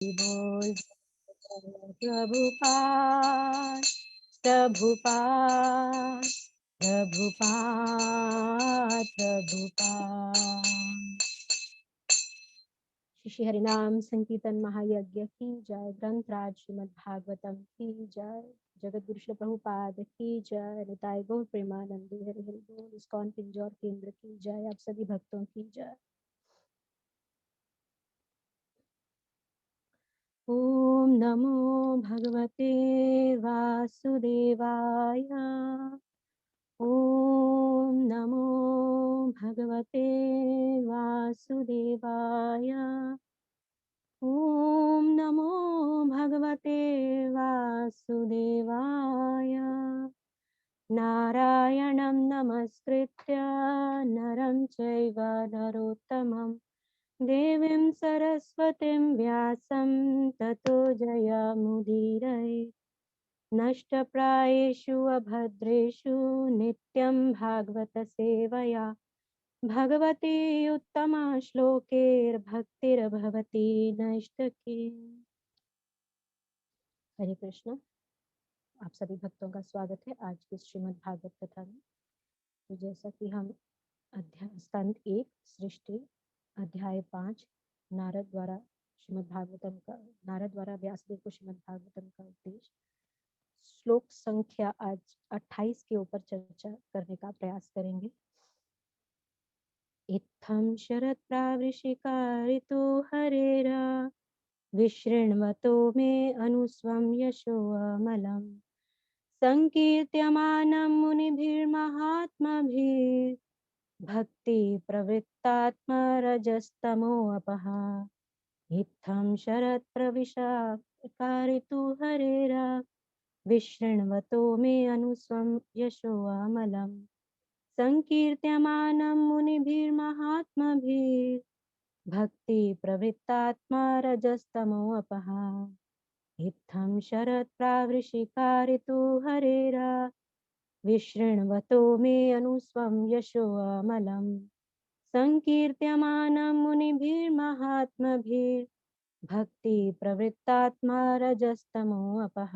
बोल प्रभुपाद प्रभुपाद प्रभुपाद प्रभुपाद। श्री हरिनाम संकीर्तन महायज्ञ की जय। ग्रंथराज श्रीमद् भागवतम की जय। जगत गुरु श्री प्रभुपाद की जय। निताय गौर प्रेमानंदी हरि हरि बोल। इस्कॉन पिंजौर केंद्र की जय। आप सभी भक्तों की जय। ओम नमो भगवते वासुदेवाय। ओम नमो भगवते वासुदेवाय। ओम नमो भगवते वासुदेवाय। नारायणं नमस्कृत्य नरं चैव नरोत्तमं देवीं सरस्वतीं व्यासं ततो जयमुदीरये। नष्टप्रायेषु अभद्रेषु नित्यं भागवत सेवया भगवती उत्तमा श्लोकैर्भक्तिर्भवती नैष्ठकी। हरे कृष्ण। आप सभी भक्तों का स्वागत है आज की श्रीमद् भागवत कथा में। तो जैसा कि हम अध्याय स्कंद 1 सृष्टि अध्याय 5 नारद द्वारा व्यासदेव को श्रीमद् भागवतम का उपदेश, श्लोक संख्या आज 28 के ऊपर चर्चा करने का प्रयास करेंगे। इत्थं शरत् प्रावृषिका ऋतु हरेरा विशृण्वतो मे अनुस्वं यशो अमलम् संकीर्त्यमानं मुनिभिर्महात्मभिः भक्ति प्रवृत्तात्मरजस्तमोऽपः। इत्थं शरत् प्रविशा ऋतु हरेरा विशृण्वतो मे अनुस्वं यशो अमलम् संकीर्त्यमानं मुनिभिर्महात्मभिः भक्ति प्रवृत्तात्मा रजस्तमोऽपः। इत्थं शरत् प्रावृषिका ऋतु हरेरा विशृण्वतो मे अनुस्वं यशो अमलम् संकीर्त्यमानं मुनिभिर्महात्मभिः भक्ति प्रवृत्तात्मा रजस्तमोऽपः।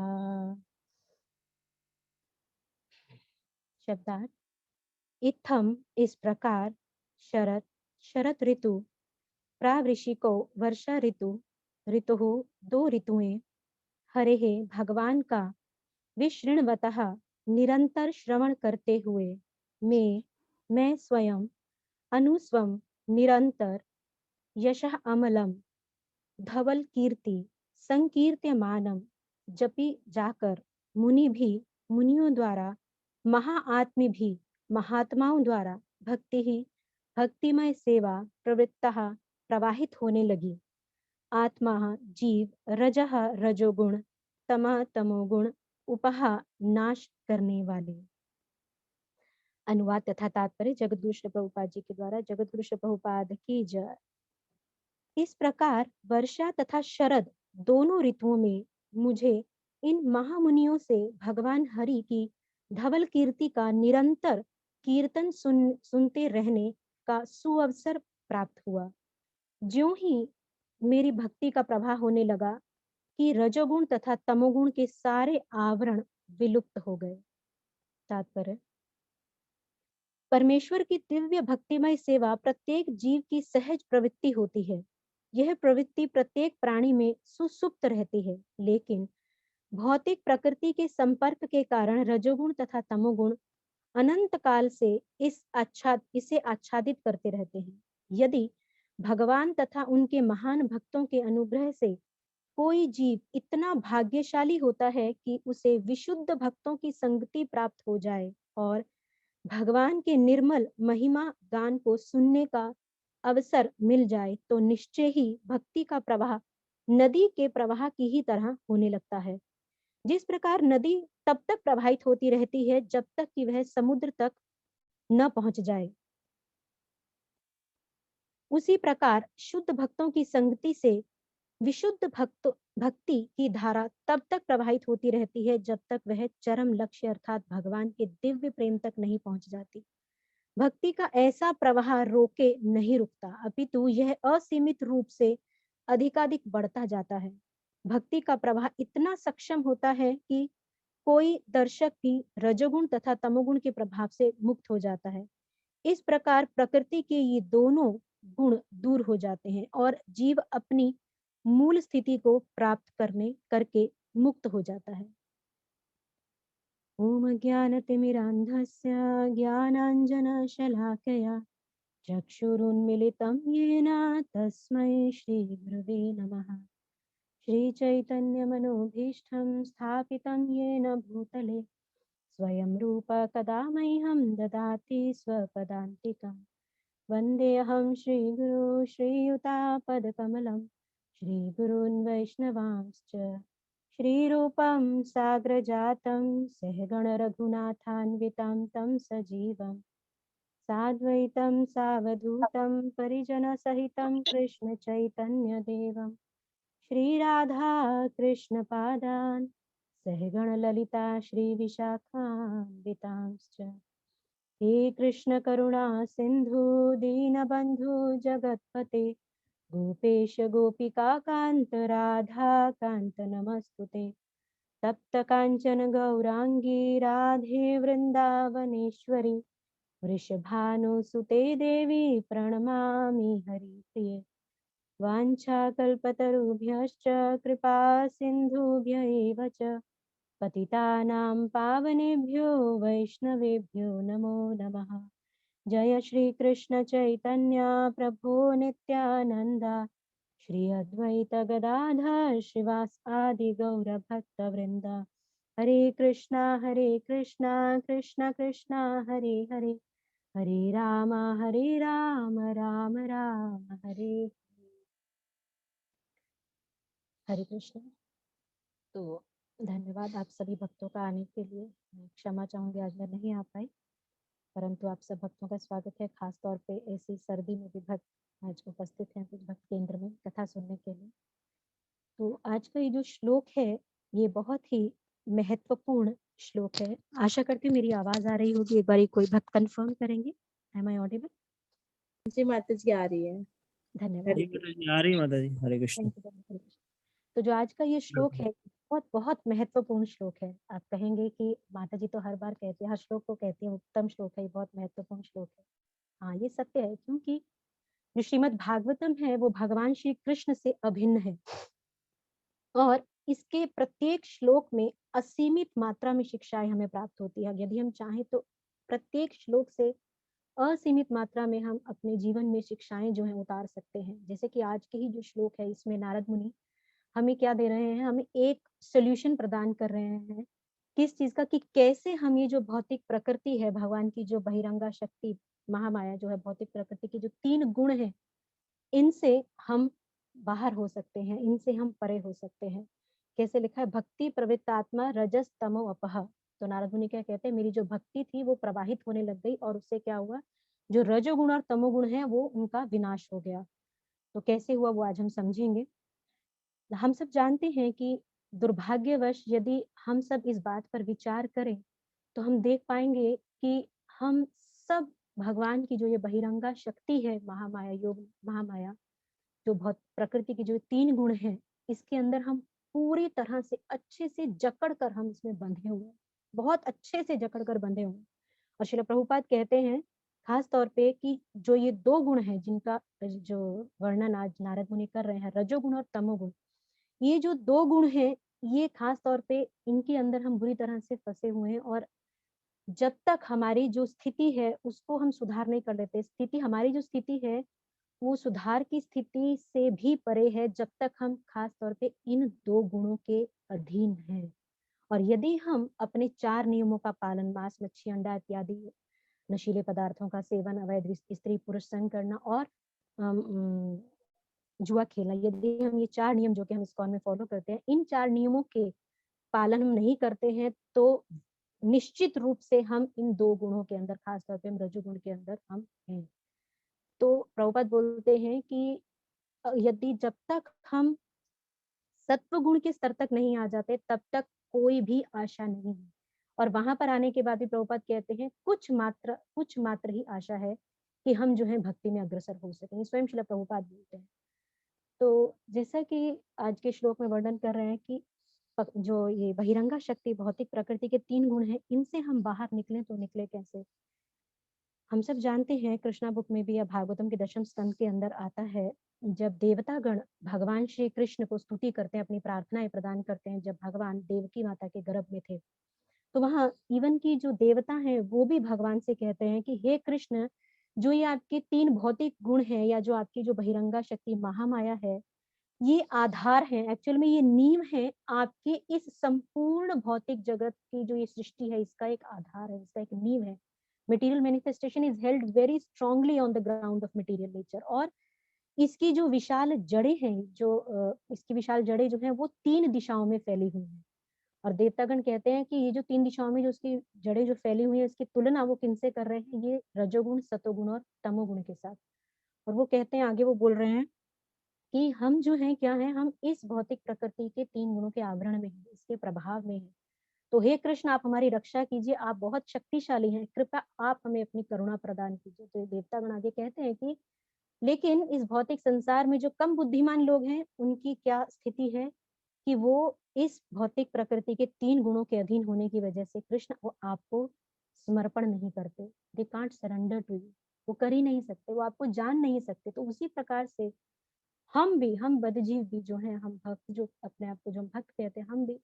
शब्दार्थ। इत्थम इस प्रकार, शरत शरत ऋतु, प्रावृषिको वर्षा ऋतु, ऋतु दो ऋतुएं, हरेः भगवान का, विशृण्वतः निरंतर श्रवण करते हुए, मैं स्वयं, अनुस्वम निरंतर, यशः अमलम धवल कीर्ति, संकीर्त्यमानम जपी जाकर, मुनि भी मुनियों द्वारा, महाआत्मी भी महात्माओं द्वारा, भक्तिमय सेवा प्रवृत्तः प्रवाहित होने लगी। आत्मा जीव, रजः रजोगुण, तमः तमोगुण, उपः नाश करने वाले। अनुवाद तथा तात्पर्य जगद्गुरु श्री प्रभुपाद जी के द्वारा। जगद्गुरु श्री प्रभुपाद की जय। इस प्रकार वर्षा तथा शरद दोनों ऋतुओं में मुझे इन महामुनियों से भगवान हरि की धवल कीर्ति का निरंतर कीर्तन सुनते रहने का सुअवसर प्राप्त हुआ। ज्यों ही मेरी भक्ति का प्रवाह होने लगा कि रजोगुण तथा तमोगुण के सारे आवरण विलुप्त हो गए। तात्पर्य। परमेश्वर की दिव्य भक्तिमय सेवा प्रत्येक जीव की सहज प्रवृत्ति होती है। यह प्रवृत्ति प्रत्येक प्राणी में सुसुप्त रहती है, लेकिन भौतिक प्रकृति के संपर्क के कारण रजोगुण तथा तमोगुण अनंत काल से इसे आच्छादित करते रहते हैं। यदि भगवान तथा उनके महान भक्तों के अनुग्रह से कोई जीव इतना भाग्यशाली होता है कि उसे विशुद्ध भक्तों की संगति प्राप्त हो जाए और भगवान के निर्मल महिमा गान को सुनने का अवसर मिल जाए, तो निश्चय ही भक्ति का प्रवाह नदी के प्रवाह की ही तरह होने लगता है। जिस प्रकार नदी तब तक प्रवाहित होती रहती है जब तक कि वह समुद्र तक न पहुंच जाए, उसी प्रकार शुद्ध भक्तों की संगति से विशुद्ध भक्ति की धारा तब तक प्रवाहित होती रहती है जब तक वह चरम लक्ष्य अर्थात भगवान के दिव्य प्रेम तक नहीं पहुंच जाती। भक्ति का ऐसा प्रवाह रोके नहीं रुकता, अपितु यह असीमित रूप से अधिकाधिक बढ़ता जाता है। भक्ति का प्रवाह इतना सक्षम होता है कि कोई दर्शक भी रजोगुण तथा तमोगुण के प्रभाव से मुक्त हो जाता है। इस प्रकार प्रकृति के ये दोनों गुण दूर हो जाते हैं और जीव अपनी मूल स्थिति को प्राप्त करने करके मुक्त हो जाता है। ओम ज्ञानतिमिरान्धस्य ज्ञानाञ्जनशलाकया चक्षुरुन्मिलितं येन तस्मै श्रीगुरवे नमः। श्रीचैतन्यमनोभीष्टं स्थापितं येन भूतले स्वयं रूप कदा मह्यं ददाति स्वपदान्तिकम्। वन्देऽहं श्रीगुरो श्रीयुतापदकमलं श्रीगुरून् वैष्णवांश्च श्रीरूपं साग्रजातं सहगणरघुनाथान्वितं तं सजीवं साद्वैतं सावधूतं परिजनसहितं कृष्णचैतन्यदेवं श्रीराधा कृष्णपादान् सहगणललिता श्रीविशाखान्वितांश्च हे कृष्ण करुणा सिंधु दीनबंधु जगतपते गोपेश गोपिका कांत राधा कांत नमस्तुते तप्त कांचन गौरांगी राधे वृंदावनेश्वरी वृषभानुसुते देवी प्रणमामि हरिप्रिये वाञ्छाकल्पतरुभ्यश्च कृपा सिन्धुभ्य एव च पतितानां पावनेभ्यो वैष्णवेभ्यो नमो नमः। जय श्री कृष्ण चैतन्य प्रभु नित्यानंद श्री अद्वैत गदाधर श्रीवास आदि गौर भक्त वृंद। हरे कृष्णा कृष्णा कृष्णा हरे हरे हरे राम राम राम हरे हरे कृष्ण। तो धन्यवाद आप सभी भक्तों का आने के लिए। मैं क्षमा चाहूंगी आज मैं नहीं आ पाई, परंतु आप सब भक्तों का स्वागत है। खास तौर पे ऐसी सर्दी में भी भक्त आज उपस्थित हैं कुछ भक्त केंद्र में कथा सुनने के लिए। तो आज का ये जो श्लोक है ये बहुत ही महत्वपूर्ण श्लोक है। आशा करती हूँ मेरी आवाज आ रही होगी। एक बार कोई भक्त कंफर्म करेंगे। M I audible? जी माता जी आ रही है। धन्यवाद। आ रही माता जी। हरे कृष्ण। तो जो आज का ये श्लोक है बहुत बहुत महत्वपूर्ण श्लोक है। आप कहेंगे कि माता जी तो हर बार कहती है, हर श्लोक को कहती है उत्तम श्लोक है, ये बहुत महत्वपूर्ण श्लोक है। हाँ ये सत्य है, क्योंकि जो श्रीमद् भागवतम है वो भगवान श्री कृष्ण से अभिन्न है और इसके प्रत्येक श्लोक में असीमित मात्रा में शिक्षाएं हमें प्राप्त होती है। यदि हम चाहें तो प्रत्येक श्लोक से असीमित मात्रा में हम अपने जीवन में शिक्षाएं जो है उतार सकते हैं। जैसे कि आज के ही जो श्लोक है इसमें नारद मुनि हमें क्या दे रहे हैं, हमें एक सोल्यूशन प्रदान कर रहे हैं किस चीज का, कि कैसे हम ये जो भौतिक प्रकृति है, भगवान की जो बहिरंगा शक्ति महामाया जो है, भौतिक प्रकृति के जो 3 गुण हैं इनसे हम बाहर हो सकते हैं, इनसे हम परे हो सकते हैं। कैसे लिखा है, भक्ति प्रवृत्तात्मा रजस तमो अपह। तो नारद मुनि क्या कहते हैं, मेरी जो भक्ति थी वो प्रवाहित होने लग गई और उससे क्या हुआ, जो रजोगुण और तमोगुण है वो उनका विनाश हो गया। तो कैसे हुआ वो आज हम समझेंगे। हम सब जानते हैं कि दुर्भाग्यवश यदि हम सब इस बात पर विचार करें तो हम देख पाएंगे कि हम सब भगवान की जो ये बहिरंगा शक्ति है, महामाया, योग महामाया, जो बहुत प्रकृति की जो 3 गुण हैं, इसके अंदर हम पूरी तरह से अच्छे से जकड़ कर हम इसमें बंधे हुए हैं, बहुत अच्छे से जकड़ कर बंधे हुए हैं। और श्रील प्रभुपाद कहते हैं खास तौर पे कि जो ये 2 गुण हैं जिनका जो वर्णन आज नारद मुनि कर रहे हैं, रजोगुण और तमोगुण, ये जो 2 गुण हैं ये खास तौर पे इनके अंदर हम बुरी तरह से फंसे हुए हैं। और जब तक हमारी जो स्थिति है उसको हम सुधार नहीं कर लेते, स्थिति हमारी जो स्थिति है वो सुधार की स्थिति से भी परे है जब तक हम खास तौर पे इन 2 गुणों के अधीन हैं। और यदि हम अपने 4 नियमों का पालन, मांस मच्छी अंडा इत्यादि नशीले पदार्थों का सेवन, अवैध स्त्री पुरुष संग करना और जुआ खेलना, यदि हम ये 4 नियम जो कि हम इस्कॉन में फॉलो करते हैं, इन 4 नियमों के पालन हम नहीं करते हैं तो निश्चित रूप से हम इन 2 गुणों के अंदर, खास तौर पे हम रजोगुण के अंदर हम हैं। तो प्रभुपाद बोलते हैं कि यदि जब तक हम सत्व गुण के स्तर तक नहीं आ जाते तब तक कोई भी आशा नहीं है। और वहां पर आने के बाद भी प्रभुपाद कहते हैं कुछ मात्र ही आशा है कि हम जो है भक्ति में अग्रसर हो सकें। स्वयं श्रील प्रभुपाद बोलते हैं। तो जैसा कि आज के श्लोक में वर्णन कर रहे हैं कि जो ये बहिरंगा शक्ति भौतिक प्रकृति के 3 गुण हैं, इनसे हम बाहर निकलें तो निकले कैसे? हम सब जानते हैं कृष्णा बुक में भी या भागवतम के दशम स्कंद के अंदर आता है, जब देवतागण भगवान श्री कृष्ण को स्तुति करते हैं, अपनी प्रार्थनाएं प्रदान करते हैं, जब भगवान देवकी माता के गर्भ में थे, तो वहाँ इवन की जो देवता हैं वो भी भगवान से कहते हैं कि हे कृष्ण, जो ये आपके 3 भौतिक गुण हैं या जो आपकी जो बहिरंगा शक्ति महामाया है, ये आधार है, एक्चुअल में ये नींव है आपके इस संपूर्ण भौतिक जगत की जो ये सृष्टि है, इसका एक आधार है, इसका एक नींव है। Material manifestation is held very strongly on the ground of material nature. और इसकी जो विशाल जड़ें हैं, जो इसकी विशाल जड़ें जो हैं वो 3 दिशाओं में फैली हुई हैं। और देवतागण कहते हैं कि ये जो 3 दिशाओं में जो उसकी जड़ें जो फैली हुई हैं, इसकी तुलना वो किनसे कर रहे हैं? ये रजोगुण, सतोगुण और तमोगुण के साथ। और वो कहते हैं, आगे वो बोल रहे हैं कि हम जो हैं क्या हैं? हम इस भौतिक प्रकृति के 3 गुणों के आवरण में हैं, इसके प्रभाव में हैं। तो हे कृष्ण, आप हमारी रक्षा कीजिए, आप बहुत शक्तिशाली हैं, कृपया आप हमें अपनी करुणा प्रदान कीजिए। तो ये देवतागण आगे कहते हैं कि लेकिन इस भौतिक संसार में जो कम बुद्धिमान लोग हैं, उनकी क्या स्थिति है कि वो इस भौतिक प्रकृति के 3 गुणों के अधीन होने की वजह से कृष्ण वो आपको समर्पण नहीं करते। They can't surrender to you. वो कर ही नहीं सकते, वो आपको जान नहीं सकते। तो उसी प्रकार से हम बद्धजीव भी जो हैं, हम भक्त जो अपने आप को जो हम भक्त कहते हैं, हम भी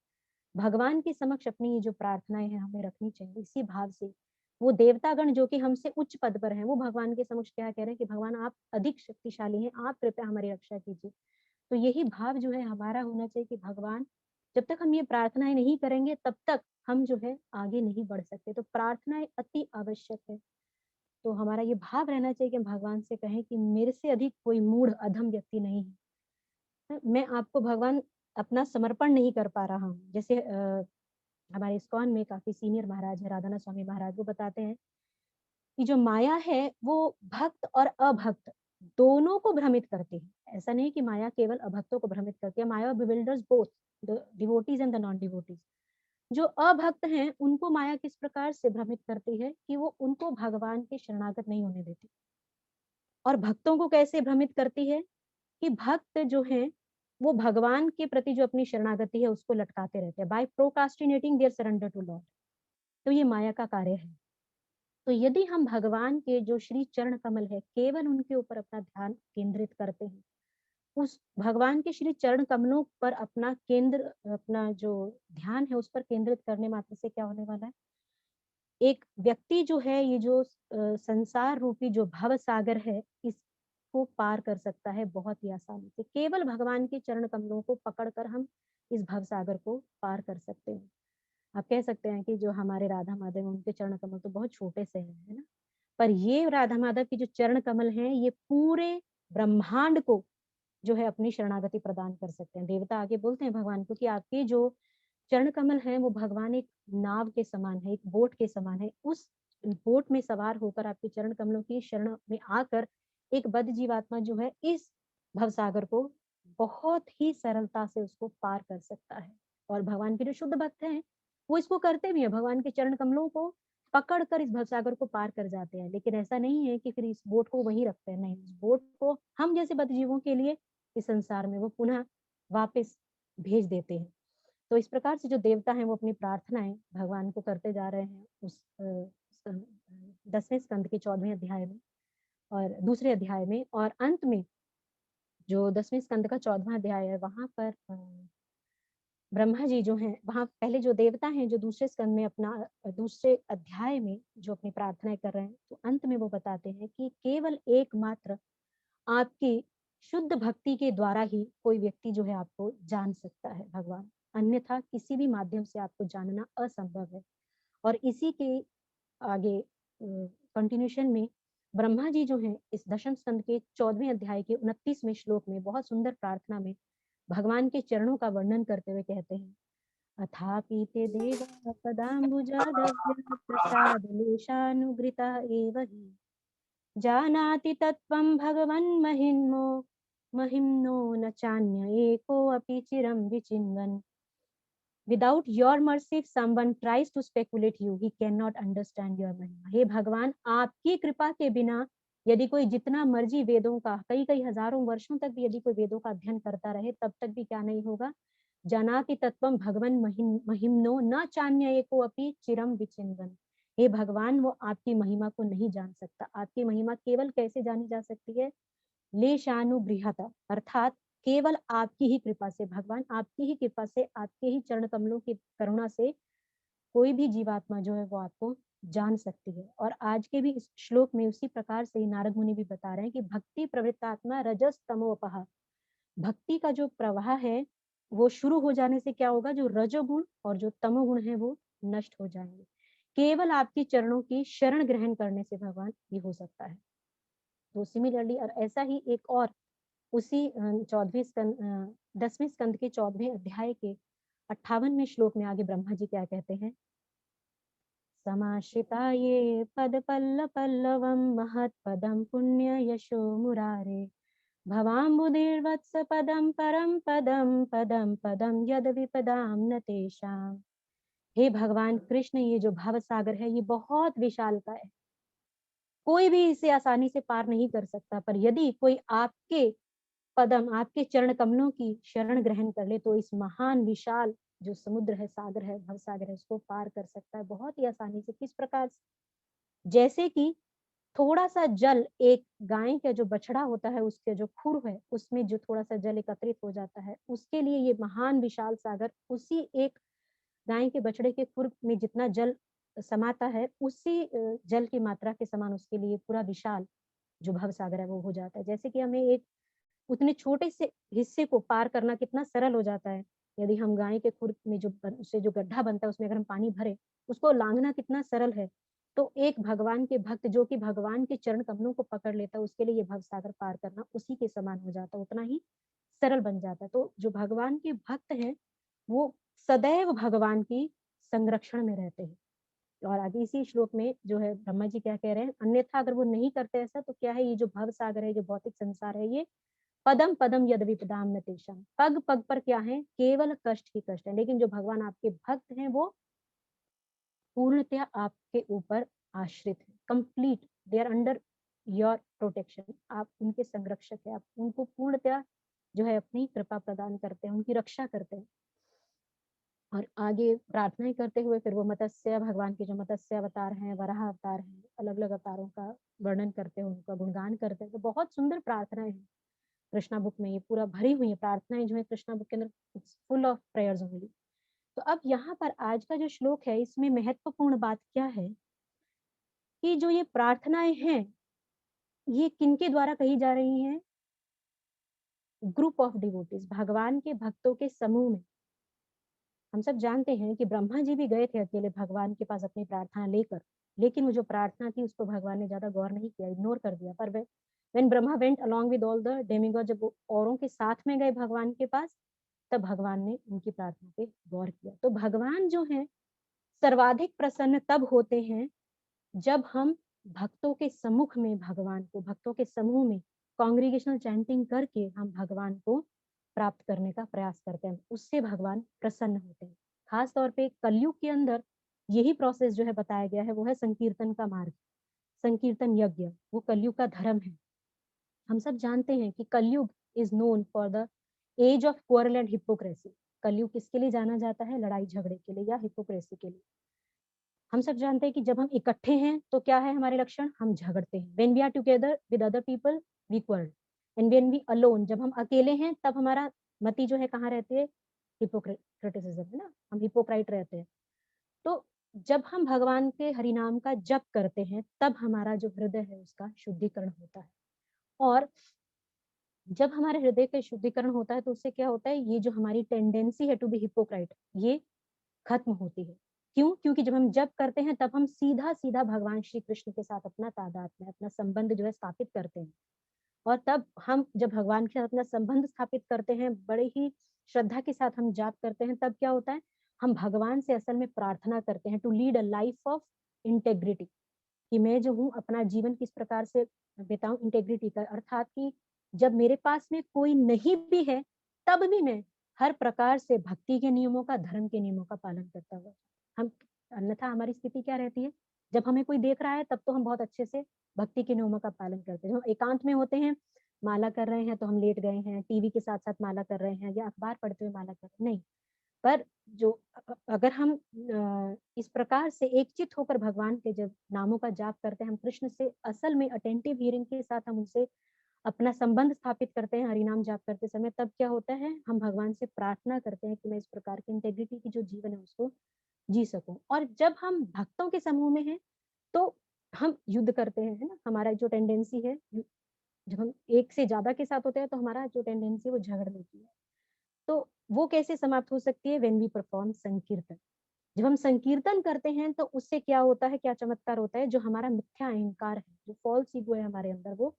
भगवान के समक्ष अपनी ये जो प्रार्थनाएं हैं हमें रखनी चाहिए इसी भाव से। वो देवतागण जो कि हमसे उच्च पद पर हैं, वो भगवान के समक्ष क्या कह रहे हैं कि भगवान आप अधिक शक्तिशाली हैं, आप कृपया हमारी रक्षा कीजिए। तो यही भाव जो है हमारा होना चाहिए कि भगवान, जब तक हम ये प्रार्थनाएं नहीं करेंगे तब तक हम जो है आगे नहीं बढ़ सकते। तो प्रार्थनाएं अति आवश्यक है। तो हमारा ये भाव रहना चाहिए कि हम भगवान से कहें कि मेरे से अधिक कोई मूढ़ अधम व्यक्ति नहीं है। मैं आपको भगवान अपना समर्पण नहीं कर पा रहा हूँ। जैसे हमारे इस्कॉन में काफी सीनियर महाराज है, राधानाथ स्वामी महाराज, वो बताते हैं कि जो माया है वो भक्त और अभक्त दोनों को भ्रमित करती है। ऐसा नहीं कि माया केवल अभक्तों को भ्रमित करती है, Maya bewilders both the devotees and the non devotees. जो अभक्त हैं उनको माया किस प्रकार से भ्रमित करती है कि वो उनको भगवान के शरणागत नहीं होने देती। और भक्तों को कैसे भ्रमित करती है कि भक्त जो हैं वो भगवान के प्रति जो अपनी शरणागति है उसको लटकाते रहते हैं, by procrastinating their surrender to lord. तो ये माया का कार्य है। तो यदि हम भगवान के जो श्री चरण कमल है केवल उनके ऊपर अपना ध्यान केंद्रित करते हैं, उस भगवान के श्री चरण कमलों पर अपना केंद्र, अपना जो ध्यान है उस पर केंद्रित करने मात्र से क्या होने वाला है? एक व्यक्ति जो है ये जो संसार रूपी जो भव सागर है, इसको पार कर सकता है बहुत ही आसानी से। केवल भगवान के चरण कमलों को पकड़कर हम इस भव सागर को पार कर सकते हैं। आप कह सकते हैं कि जो हमारे राधा माधव हैं उनके चरण कमल तो बहुत छोटे से हैं, है ना? पर ये राधा माधव की जो चरण कमल हैं, ये पूरे ब्रह्मांड को जो है अपनी शरणागति प्रदान कर सकते हैं। देवता आगे बोलते हैं भगवान को कि आपके जो चरण कमल हैं वो भगवान एक नाव के समान है, एक बोट के समान है। उस बोट में सवार होकर आपके चरण कमलों की शरण में आकर एक बद्ध जीवात्मा जो है इस भवसागर को बहुत ही सरलता से उसको पार कर सकता है। और भगवान के जो शुद्ध भक्त हैं वो इसको करते भी हैं, भगवान के चरण कमलों को पकड़ कर इस भवसागर को पार कर जाते हैं। लेकिन ऐसा नहीं है कि फिर इस बोट को वहीं रखते हैं, नहीं, इस बोट को हम जैसे बद्ध जीवों के लिए इस संसार में वो पुनः वापस भेज देते हैं। तो इस प्रकार से जो देवता हैं वो अपनी प्रार्थनाएं भगवान को करते जा रहे हैं उस 10वें स्कंद के 14वें अध्याय में और दूसरे अध्याय में। और अंत में जो 10वें स्कंद का 14वां अध्याय है वहां पर ब्रह्मा जी जो हैं, वहां पहले जो देवता हैं जो दूसरे स्कंद में अपना दूसरे अध्याय में जो अपनी प्रार्थनाएं कर रहे हैं, तो अंत में वो बताते हैं कि केवल एकमात्र आपकी शुद्ध भक्ति के द्वारा ही कोई व्यक्ति जो है आपको जान सकता है भगवान, अन्यथा किसी भी माध्यम से आपको जानना असंभव है। और इसी के आगे कंटिन्यूशन में ब्रह्मा जी जो हैं इस दशम स्कंद के 14वें अध्याय के 29वें श्लोक में बहुत सुंदर प्रार्थना में भगवान के चरणों का वर्णन करते हुए कहते हैं, अथापि ते देवा पदाम्बुजादव्य प्रसादलेशानुगृता एव हि जानाति तत्त्वं भगवन् महिम्नो न चान्य एकोऽपि चिरं विचिन्वन्। Without your mercy, if someone tries to speculate you, he cannot understand your महिमा। हे भगवान, आपकी कृपा के बिना यदि कोई जितना मर्जी वेदों का कई कई हजारों वर्षों तक भी यदि कोई वेदों का अध्ययन करता रहे, तब तक भी क्या नहीं होगा, जानाति तत्वम भगवन महिम्नो न चान्य एको अपि चिरम विचिन्वन। हे भगवान, वो आपकी महिमा को नहीं जान सकता। आपकी महिमा केवल कैसे जानी जा सकती है? लेशानुगृहता, अर्थात केवल आपकी ही कृपा से। भगवान आपकी ही कृपा से, आपके ही चरण कमलों की करुणा से कोई भी जीवात्मा जो है वो आपको जान सकती है। और आज के भी इस श्लोक में उसी प्रकार से ही नारद मुनि भी बता रहे हैं कि भक्ति प्रवृत्तात्मा रजस तमोपहा, भक्ति का जो प्रवाह है वो शुरू हो जाने से क्या होगा, जो रजोगुण और जो तमोगुण है वो नष्ट हो जाएंगे। केवल आपके चरणों की शरण ग्रहण करने से भगवान ये हो सकता है। तो सिमिलरली, और ऐसा ही एक और उसी 10वें स्कंद के 14वें अध्याय के 58वें श्लोक में आगे ब्रह्मा जी क्या कहते हैं? समाश्रिता ये पद पल्लवम महत पदम पुण्य यशो मुरारे भवाम्बुधिर्वत्स पदम परम पदम पदम पदम यद विपदाम न तेषाम। हे भगवान कृष्ण, ये जो भव सागर है ये बहुत विशाल का है, कोई भी इसे आसानी से पार नहीं कर सकता। पर यदि कोई आपके पदम, आपके चरण कमलों की शरण ग्रहण कर ले, तो इस महान विशाल जो समुद्र है, सागर है, भव सागर है, उसको पार कर सकता है बहुत ही आसानी से। किस प्रकार से? जैसे कि थोड़ा सा जल, एक गाय का जो बछड़ा होता है उसके जो खुर है उसमें जो थोड़ा सा जल एकत्रित हो जाता है, उसके लिए ये महान विशाल सागर, उसी एक गाय के बछड़े के खुर में जितना जल समाता है, उसी जल की मात्रा के समान उसके लिए पूरा विशाल जो भव सागर है वो हो जाता है। जैसे कि हमें एक उतने छोटे से हिस्से को पार करना कितना सरल हो जाता है। यदि हम गाय के खुर में जो उससे जो गड्ढा बनता है उसमें अगर हम पानी भरे, उसको लांघना कितना सरल है। तो एक भगवान के भक्त जो कि भगवान के चरण कमलों को पकड़ लेता है, उसके लिए ये भव सागर पार करना उसी के समान हो जाता है, उतना ही सरल बन जाता है। तो जो भगवान के भक्त हैं वो सदैव भगवान की संरक्षण में रहते हैं। और आगे इसी श्लोक में जो है ब्रह्मा जी क्या कह रहे हैं, अन्यथा अगर वो नहीं करते ऐसा तो क्या है, ये जो भव सागर है, जो भौतिक संसार है, ये पदम पदम यद विपदाम न तेषाम, पग पग पर क्या है, केवल कष्ट ही कष्ट है। लेकिन जो भगवान आपके भक्त हैं वो पूर्णतया आपके ऊपर आश्रित है, complete, they are under your protection. आप उनके संरक्षक है, आप उनको पूर्णतया जो है अपनी कृपा प्रदान करते हैं, उनकी रक्षा करते हैं। और आगे प्रार्थनाएं करते हुए फिर वो मत्स्य, भगवान के जो मत्स्य अवतार हैं, वराह अवतार हैं, अलग अलग अवतारों का वर्णन करते हैं, उनका गुणगान करते हैं। तो बहुत सुंदर प्रार्थनाएं हैं कृष्णा बुक में, ये पूरा भरी हुई है प्रार्थनाएं जो है कृष्णा बुक के अंदर, फुल ऑफ प्रेयर्स ओनली। तो अब यहाँ पर आज का जो श्लोक है, इसमें महत्वपूर्ण बात क्या है कि जो ये प्रार्थनाएं हैं ये किनके द्वारा कही जा रही हैं? ग्रुप ऑफ डिवोटीज, भगवान के भक्तों के समूह में। हम सब जानते हैं कि ब्रह्मा जी भी गए थे अकेले भगवान के पास अपनी प्रार्थना लेकर, लेकिन वो जो प्रार्थना थी उसको भगवान ने ज्यादा गौर नहीं किया, इग्नोर कर दिया। पर when Brahma went along with all the demigod, जब वो औरों के साथ में गए भगवान के पास, तब भगवान ने उनकी प्रार्थना पे गौर किया। तो भगवान जो है सर्वाधिक प्रसन्न तब होते हैं जब हम भक्तों के सम्मुख में भगवान को, भक्तों के समूह में कॉन्ग्रीगेशनल चैंटिंग करके हम भगवान को प्राप्त करने का प्रयास करते हैं, उससे भगवान प्रसन्न होते हैं। खास तौर पे कलयुग के अंदर यही प्रोसेस जो है बताया गया है, वो है संकीर्तन का मार्ग, संकीर्तन यज्ञ, वो कलयुग का धर्म है। हम सब जानते हैं कि Kalyug is known for the age of quarrel and hypocrisy. Kalyug किसके लिए जाना जाता है? लड़ाई झगड़े के लिए या हिपोक्रेसी के लिए। हम सब जानते हैं कि जब हम इकट्ठे हैं तो क्या है हमारे लक्षण? हम झगड़ते हैं। When we are together with other people we quarrel, and when we alone, जब हम अकेले हैं तब हमारा मति जो है कहाँ रहती है? हिपोक्रेटिसिज्म, है ना, हम हिपोक्राइट रहते हैं। तो जब हम भगवान के हरिनाम का जप करते हैं तब हमारा जो हृदय है उसका शुद्धिकरण होता है। और जब हमारे हृदय का शुद्धिकरण होता है तो उससे क्या होता है, ये जो हमारी टेंडेंसी है टू बी हिपोक्राइट, ये खत्म होती है। क्यों? क्योंकि जब हम जप करते हैं तब हम सीधा सीधा भगवान श्री कृष्ण के साथ अपना तादात्म्य, अपना संबंध जो है स्थापित करते हैं। और तब हम जब भगवान के साथ अपना संबंध स्थापित करते हैं, बड़े ही श्रद्धा के साथ हम जाप करते हैं, तब क्या होता है, हम भगवान से असल में प्रार्थना करते हैं to lead a life of integrity, कि मैं जो हूँ अपना जीवन किस प्रकार से बिताऊं इंटेग्रिटी का, अर्थात कि जब मेरे पास में कोई नहीं भी है तब भी मैं हर प्रकार से भक्ति के नियमों का, धर्म के नियमों का पालन करता हुआ हम, अन्यथा हमारी स्थिति क्या रहती है? जब हमें कोई देख रहा है तब तो हम बहुत अच्छे से भक्ति के नियमों का पालन करते हैं। जब हम एकांत में होते हैं, माला कर रहे हैं तो हम लेट गए हैं, टीवी के साथ साथ माला कर रहे हैं या अखबार पढ़ते हुए माला कर रहे हैं, नहीं। पर जो अगर हम इस प्रकार से एकचित होकर भगवान के जब नामों का जाप करते हैं, हम कृष्ण से असल में अटेंटिव हियरिंग के साथ हम उनसे अपना संबंध स्थापित करते हैं हरिनाम जाप करते समय, तब क्या होता है, हम भगवान से प्रार्थना करते हैं कि मैं इस प्रकार की इंटेग्रिटी की जो जीवन है उसको जी सकूं। और जब हम भक्तों के समूह में हैं तो हम युद्ध करते हैं, है ना, हमारा जो टेंडेंसी है, जब हम एक से ज्यादा के साथ होते हैं तो हमारा जो टेंडेंसी है वो झगड़ने की है। तो वो कैसे समाप्त हो सकती है? व्हेन वी परफॉर्म संकीर्तन। जब हम संकीर्तन करते हैं तो उससे क्या होता है, क्या चमत्कार होता है, जो हमारा मिथ्या अहंकार है, जो फॉल्स ईगो है हमारे अंदर, वो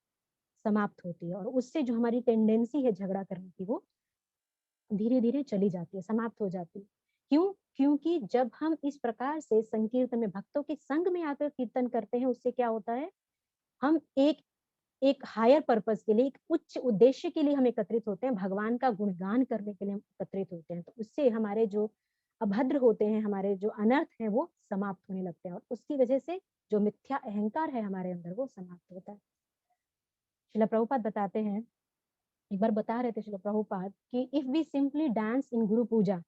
समाप्त होती है और उससे जो हमारी टेंडेंसी है झगड़ा करने की वो धीरे धीरे चली जाती है, समाप्त हो जाती है। क्यों? क्योंकि जब हम इस प्रकार से संकीर्तन में भक्तों के संग में आकर कीर्तन करते हैं, उससे क्या होता है, हम एक एक हायर पर्पस के लिए, एक उच्च उद्देश्य के लिए हम एकत्रित होते हैं, भगवान का गुणगान करने के लिए हम एकत्रित होते हैं। तो उससे हमारे जो अभद्र होते हैं, हमारे जो अनर्थ हैं वो समाप्त होने लगते हैं और उसकी वजह से जो मिथ्या अहंकार है हमारे अंदर वो समाप्त होता है। श्रील प्रभुपाद बताते हैं, एक बार बता रहे थे श्रील प्रभुपाद कि if we simply dance in guru puja,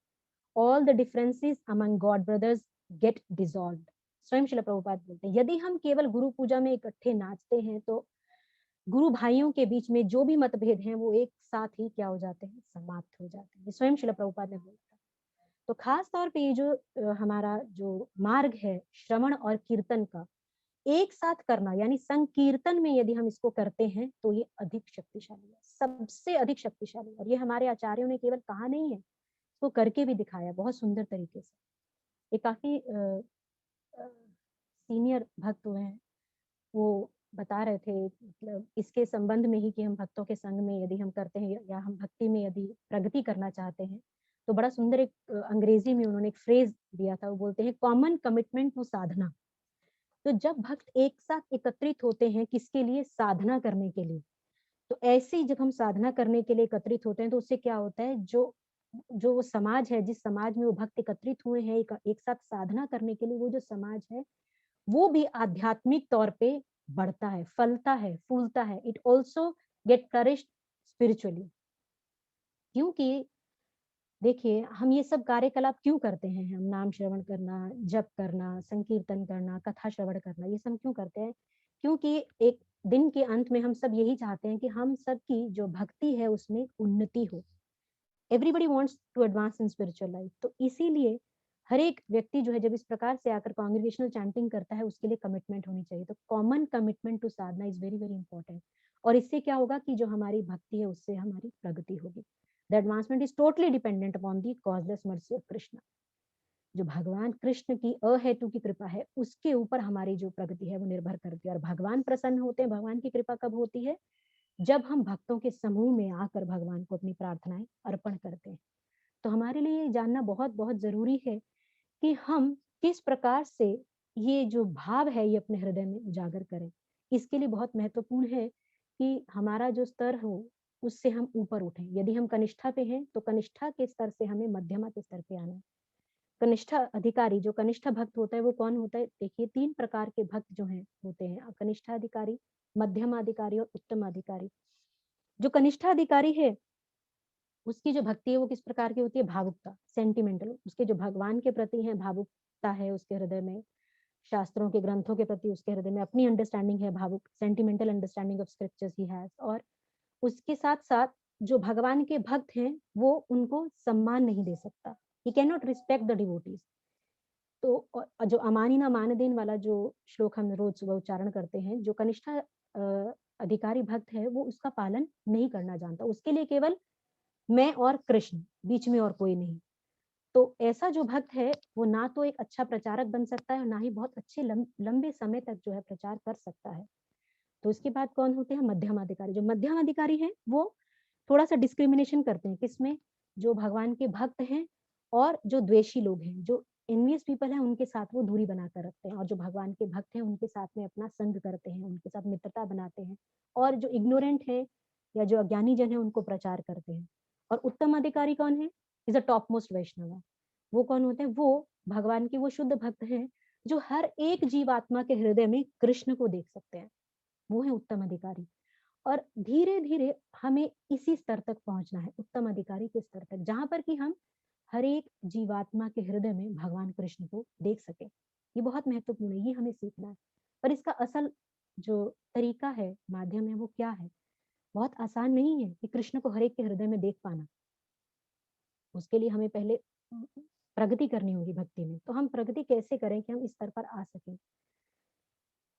all the differences among god brothers get dissolved. स्वयं श्रील प्रभुपाद बोलते हैं, यदि हम केवल गुरु पूजा में इकट्ठे नाचते हैं तो गुरु भाइयों के बीच में जो भी मतभेद हैं वो एक साथ ही क्या हो जाते हैं, समाप्त हो जाते हैं। ये स्वयं श्रील प्रभुपाद ने बोला था। तो खास तौर पे ये जो हमारा जो मार्ग है श्रवण और कीर्तन का एक साथ करना, यानी संकीर्तन में यदि हम इसको करते हैं तो ये अधिक शक्तिशाली है, सबसे अधिक शक्तिशाली। और ये हमारे आचार्यों ने केवल कहा नहीं है, इसको करके भी दिखाया बहुत सुंदर तरीके से। ये काफी सीनियर भक्त हुए हैं, वो बता रहे थे मतलब इसके संबंध में ही कि हम भक्तों के संग में यदि हम करते हैं या हम भक्ति में यदि प्रगति करना चाहते हैं तो बड़ा सुंदर एक अंग्रेजी में उन्होंने एक फ्रेज दिया था, वो बोलते हैं कॉमन कमिटमेंट टू साधना। तो जब भक्त एक साथ एकत्रित होते हैं किसके लिए? साधना करने के लिए। तो ऐसे ही जब हम साधना करने के लिए एकत्रित होते हैं तो उससे क्या होता है, जो जो वो समाज है, जिस समाज में वो भक्त एकत्रित हुए हैं एक साथ साधना करने के लिए, वो जो समाज है वो भी आध्यात्मिक तौर पे बढ़ता है, फलता है, फूलता है। It also get flourished spiritually. क्योंकि देखिए हम ये सब कार्यकलाप क्यों करते हैं, हम नाम श्रवण करना, जप करना, संकीर्तन करना, कथा श्रवण करना, ये सब क्यों करते हैं? क्योंकि एक दिन के अंत में हम सब यही चाहते हैं कि हम सब की जो भक्ति है उसमें उन्नति हो। Everybody wants to advance in spiritual life. तो इसीलिए हर एक व्यक्ति जो है जब इस प्रकार से आकर कांग्रेगेशनल चैंटिंग करता है उसके लिए कमिटमेंट होनी चाहिए। तो common commitment to sadhana is very very important. और इससे क्या होगा कि जो हमारी भक्ति है उससे हमारी प्रगति होगी। The advancement is totally dependent upon the causeless mercy of Krishna. जो भगवान कृष्ण की अहेतु की कृपा है उसके ऊपर हमारी जो प्रगति है वो निर्भर करती है। और भगवान प्रसन्न होते हैं, भगवान की कृपा कब होती है? जब हम भक्तों के समूह में आकर भगवान को अपनी प्रार्थनाएं अर्पण करते हैं। तो हमारे लिए ये जानना बहुत बहुत जरूरी है कि हम किस प्रकार से ये जो भाव है ये अपने हृदय में उजागर करें। इसके लिए बहुत महत्वपूर्ण है कि हमारा जो स्तर हो उससे हम ऊपर उठें। यदि हम कनिष्ठा पे हैं तो कनिष्ठा के स्तर से हमें मध्यमा के स्तर पे आना है। कनिष्ठा अधिकारी, जो कनिष्ठा भक्त होता है वो कौन होता है? देखिए 3 प्रकार के भक्त जो हैं होते हैं, कनिष्ठा अधिकारी, मध्यम अधिकारी और उत्तम अधिकारी। जो कनिष्ठा अधिकारी है उसकी जो भक्ति है वो किस प्रकार की होती है? भावुकता, सेंटिमेंटल। उसके जो भगवान के प्रति है भावुकता है उसके हृदय में, शास्त्रों के ग्रंथों के प्रति उसके हृदय में अपनी अंडरस्टैंडिंग है, भावुक, sentimental understanding of scriptures he has. और उसके साथ साथ जो भगवान के भक्त हैं वो उनको सम्मान नहीं दे सकता, he can not respect the devotees. तो जो अमानी ना मान देन वाला जो श्लोक हम रोज सुबह उच्चारण करते हैं, जो कनिष्ठा अधिकारी भक्त है वो उसका पालन नहीं करना जानता। उसके लिए केवल मैं और कृष्ण, बीच में और कोई नहीं। तो ऐसा जो भक्त है वो ना तो एक अच्छा प्रचारक बन सकता है और ना ही बहुत अच्छे लंबे समय तक जो है प्रचार कर सकता है। तो उसके बाद कौन होते हैं? मध्यम अधिकारी। जो मध्यम अधिकारी है वो थोड़ा सा डिस्क्रिमिनेशन करते हैं, किसमें? जो भगवान के भक्त हैं और जो द्वेषी लोग हैं, जो एनवियस पीपल है उनके साथ वो दूरी बनाकर रखते हैं, और जो भगवान के भक्त हैं उनके साथ में अपना संग करते हैं, उनके साथ मित्रता बनाते हैं, और जो इग्नोरेंट है या जो अज्ञानी जन है उनको प्रचार करते हैं। और उत्तम अधिकारी कौन है? इज अ टॉप मोस्ट वैष्णव। वो कौन होते हैं? वो भगवान के वो शुद्ध भक्त हैं जो हर एक जीवात्मा के हृदय में कृष्ण को देख सकते हैं, वो है उत्तम अधिकारी। और धीरे धीरे हमें इसी स्तर तक पहुंचना है, उत्तम अधिकारी के स्तर तक, जहां पर कि हम हर एक जीवात्मा के हृदय में भगवान कृष्ण को देख सके। ये बहुत महत्वपूर्ण है, ये हमें सीखना है। पर इसका असल जो तरीका है, माध्यम है, वो क्या है? बहुत आसान नहीं है कि कृष्ण को हर एक के हृदय में देख पाना। उसके लिए हमें पहले प्रगति करनी होगी भक्ति में। तो हम प्रगति कैसे करें कि हम इस स्तर पर आ सकें?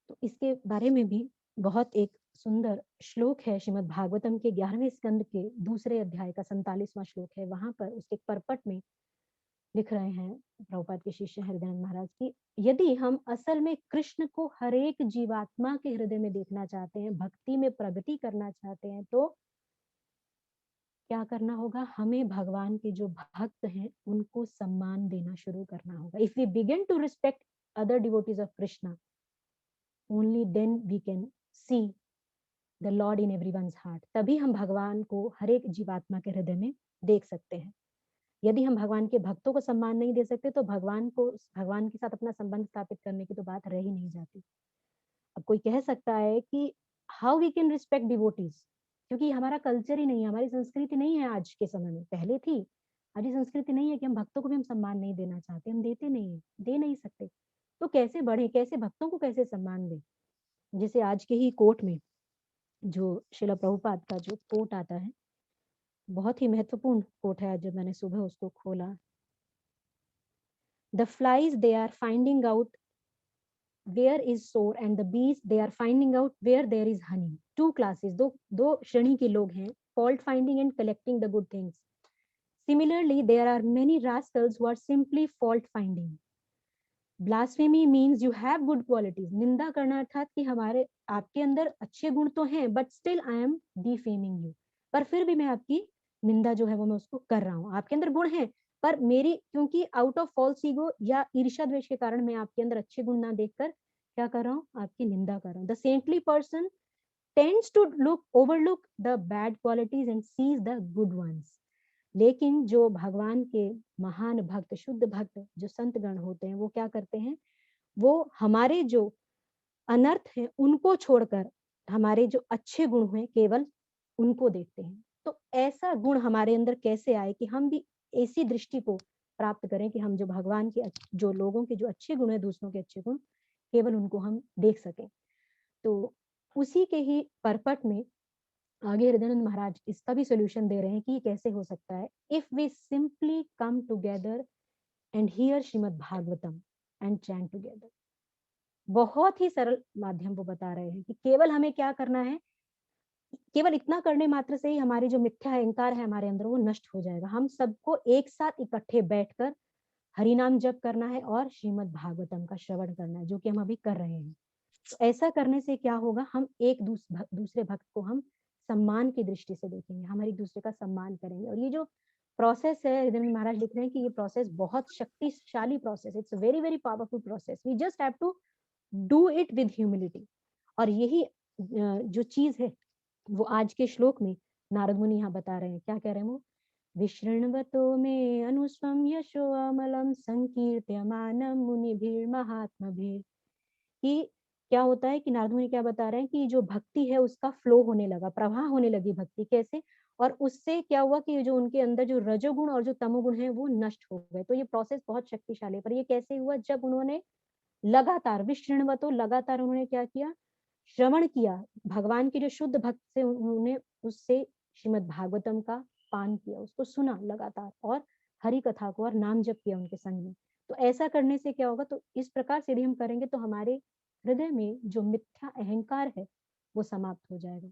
तो इसके बारे में भी बहुत एक सुंदर श्लोक है श्रीमद् भागवतम के 11वें स्कंद के दूसरे अध्याय का 47वां श्लोक है। वहां पर उसके परपट में लिख रहे हैं प्रभुपाद के शिष्य हरिदानंद महाराज की, यदि हम असल में कृष्ण को हर एक जीवात्मा के हृदय में देखना चाहते हैं, भक्ति में प्रगति करना चाहते हैं, तो क्या करना होगा? हमें भगवान के जो भक्त हैं उनको सम्मान देना शुरू करना होगा। If we begin to respect other devotees of Krishna, only then we can see the lord in everyone's heart. तभी हम भगवान को हर एक जीवात्मा के हृदय में देख सकते हैं। यदि हम भगवान के भक्तों को सम्मान नहीं दे सकते, तो भगवान के साथ अपना संबंध स्थापित करने की तो बात रह ही नहीं जाती। अब कोई कह सकता है कि how we can respect devotees, क्योंकि हमारा कल्चर ही नहीं है, हमारी संस्कृति नहीं है आज के समय में। पहले थी, आज ये संस्कृति नहीं है कि हम भक्तों को भी हम सम्मान नहीं देना चाहते, हम देते नहीं है, दे नहीं सकते। तो कैसे बढ़े, कैसे भक्तों को कैसे सम्मान दे? जैसे आज के ही कोट में जो शिला प्रभुपाद का जो कोट आता है, बहुत ही महत्वपूर्ण कोट है। आज जब मैंने सुबह उसको खोला, the flies they are finding out where is sore and the bees they are finding out where there is honey. Two classes, दो श्रेणी के लोग हैं, fault finding and collecting the good things. Similarly, there are many rascals who are simply fault finding. Blasphemy means you have good qualities. निंदा करना अर्थात कि हमारे आपके अंदर अच्छे गुण तो हैं, but still I am defaming you. पर फिर भी मैं आपकी निंदा जो है वो मैं उसको कर रहा हूँ। आपके अंदर गुण हैं, पर मेरी क्योंकि आउट ऑफ फॉल्स ईगो या ईर्ष्या द्वेष के कारण मैं आपके अंदर अच्छे गुण ना देखकर क्या कर रहा हूँ? आपकी निंदा कर रहा हूँ। The saintly person tends to overlook the bad qualities and sees the good ones. लेकिन जो भगवान के महान भक्त, शुद्ध भक्त, जो संतगण होते हैं, वो क्या करते हैं? वो हमारे जो अनर्थ हैं उनको छोड़कर हमारे जो अच्छे गुण हैं केवल उनको देखते हैं। तो ऐसा गुण हमारे अंदर कैसे आए कि हम भी ऐसी दृष्टि को प्राप्त करें कि हम जो भगवान के जो लोगों के जो अच्छे गुण है, दूसरों के अच्छे गुण, केवल उनको हम देख सकें। तो उसी के ही परपट में आगे हृदयानंद महाराज इसका भी सोल्यूशन दे रहे हैं कि ये कैसे हो सकता है। If we simply come together and hear Srimad Bhagavatam and chant together. बहुत ही सरल माध्यम वो बता रहे हैं कि केवल हमें क्या करना है, केवल इतना करने मात्र से ही हमारी जो मिथ्या अहंकार है हमारे अंदर वो नष्ट हो जाएगा। हम सबको एक साथ इकट्ठे बैठकर हरि नाम जप करना है और श्रीमद् भागवतम का श्रवण करना है, जो कि हम अभी कर रहे हैं। तो ऐसा करने से क्या होगा? हम एक दूसरे भक्त को हम सम्मान की दृष्टि से देखेंगे, हम एक दूसरे का सम्मान करेंगे। और ये जो प्रोसेस है, हृदयानंद महाराज लिख रहे हैं कि ये प्रोसेस बहुत शक्तिशाली process, it's very very powerful process. We just have to do it with humility. और यही जो चीज है वो आज के श्लोक में नारद मुनि यहाँ बता रहे हैं। क्या कह रहे हैं वो? विशृण्वतो मे अनुस्वम यशो अमलम संकीर्त्यमानम मुनिभिर महात्मभिर। कि क्या होता है कि नारद मुनि क्या बता रहे हैं कि जो भक्ति है उसका फ्लो होने लगा, प्रवाह होने लगी भक्ति। कैसे? और उससे क्या हुआ कि जो उनके अंदर जो रजोगुण और जो तमोगुण है वो नष्ट हो गए। तो ये प्रोसेस बहुत शक्तिशाली है। पर ये कैसे हुआ? जब उन्होंने लगातार विशृण्वतो, लगातार उन्होंने क्या किया? श्रवण किया। भगवान के जो शुद्ध भक्त से उन्होंने उससे श्रीमद् भागवतम का पान किया, उसको सुना लगातार, और हरि कथा को और नाम जप किया उनके संग में। तो ऐसा करने से क्या होगा? तो इस प्रकार से यदि हम करेंगे तो हमारे हृदय में जो मिथ्या अहंकार है वो समाप्त हो जाएगा।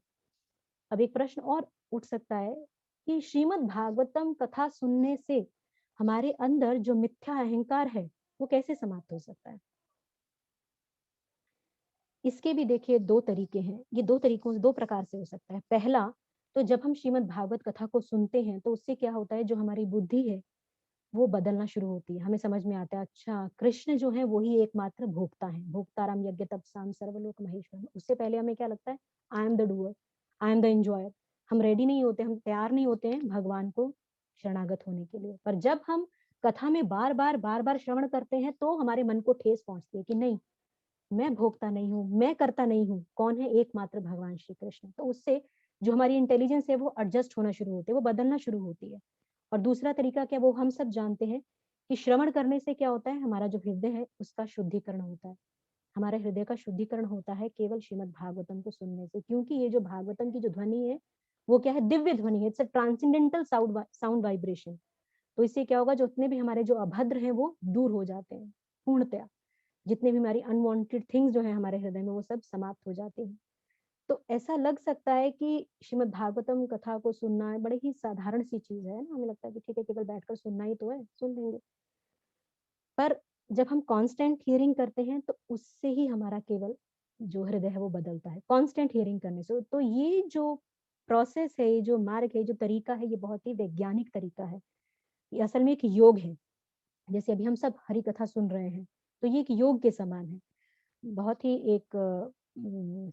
अब एक प्रश्न और उठ सकता है कि श्रीमद् भागवतम कथा सुनने से हमारे अंदर जो मिथ्या अहंकार है वो कैसे समाप्त हो सकता है? इसके भी देखिए दो तरीके हैं। ये दो तरीकों से, दो प्रकार से हो सकता है। पहला, तो जब हम श्रीमद् भागवत कथा को सुनते हैं तो उससे क्या होता है? जो हमारी बुद्धि है वो बदलना शुरू होती है। हमें समझ में आता है, अच्छा कृष्ण जो है वही एकमात्र भोक्ता है, भोक्ताराम यज्ञ तपसाम सर्वलोक महेश्वर। उससे पहले हमें क्या लगता है? I am the doer, I am the enjoyer. हम रेडी नहीं होते, हम तैयार नहीं होते हैं भगवान को शरणागत होने के लिए। पर जब हम कथा में बार बार श्रवण करते हैं तो हमारे मन को ठेस पहुंचती है कि नहीं, मैं भोगता नहीं हूँ, मैं करता नहीं हूँ, कौन है? एकमात्र भगवान श्री कृष्ण। तो उससे जो हमारी इंटेलिजेंस है वो एडजस्ट होना शुरू होती है, वो बदलना शुरू होती है। और दूसरा तरीका क्या, वो हम सब जानते हैं कि श्रवण करने से क्या होता है, हमारा जो हृदय है उसका शुद्धिकरण होता है। हमारे हृदय का शुद्धिकरण होता है केवल श्रीमद् भागवतम को सुनने से, क्योंकि ये जो भागवतम की जो ध्वनि है वो क्या है, दिव्य ध्वनि है, it's a transcendental sound vibration. तो इससे क्या होगा, जो उतने भी हमारे जो अभद्र हैं वो दूर हो जाते हैं पूर्णतया। जितने भी हमारी अनवांटेड थिंग्स जो है हमारे हृदय में वो सब समाप्त हो जाती हैं। तो ऐसा लग सकता है कि श्रीमद् भागवतम कथा को सुनना बड़े ही साधारण सी चीज है ना, हमें लगता है कि ठीक है, केवल बैठकर सुनना ही तो है, सुन लेंगे। पर जब हम कांस्टेंट हियरिंग करते हैं तो उससे ही हमारा केवल जो हृदय है वो बदलता है, कांस्टेंट हियरिंग करने से। तो ये जो प्रोसेस है, ये जो मार्ग है, जो तरीका है, ये बहुत ही वैज्ञानिक तरीका है। ये असल में एक योग है। जैसे अभी हम सब हरि कथा सुन रहे हैं तो ये एक योग के समान है। बहुत ही एक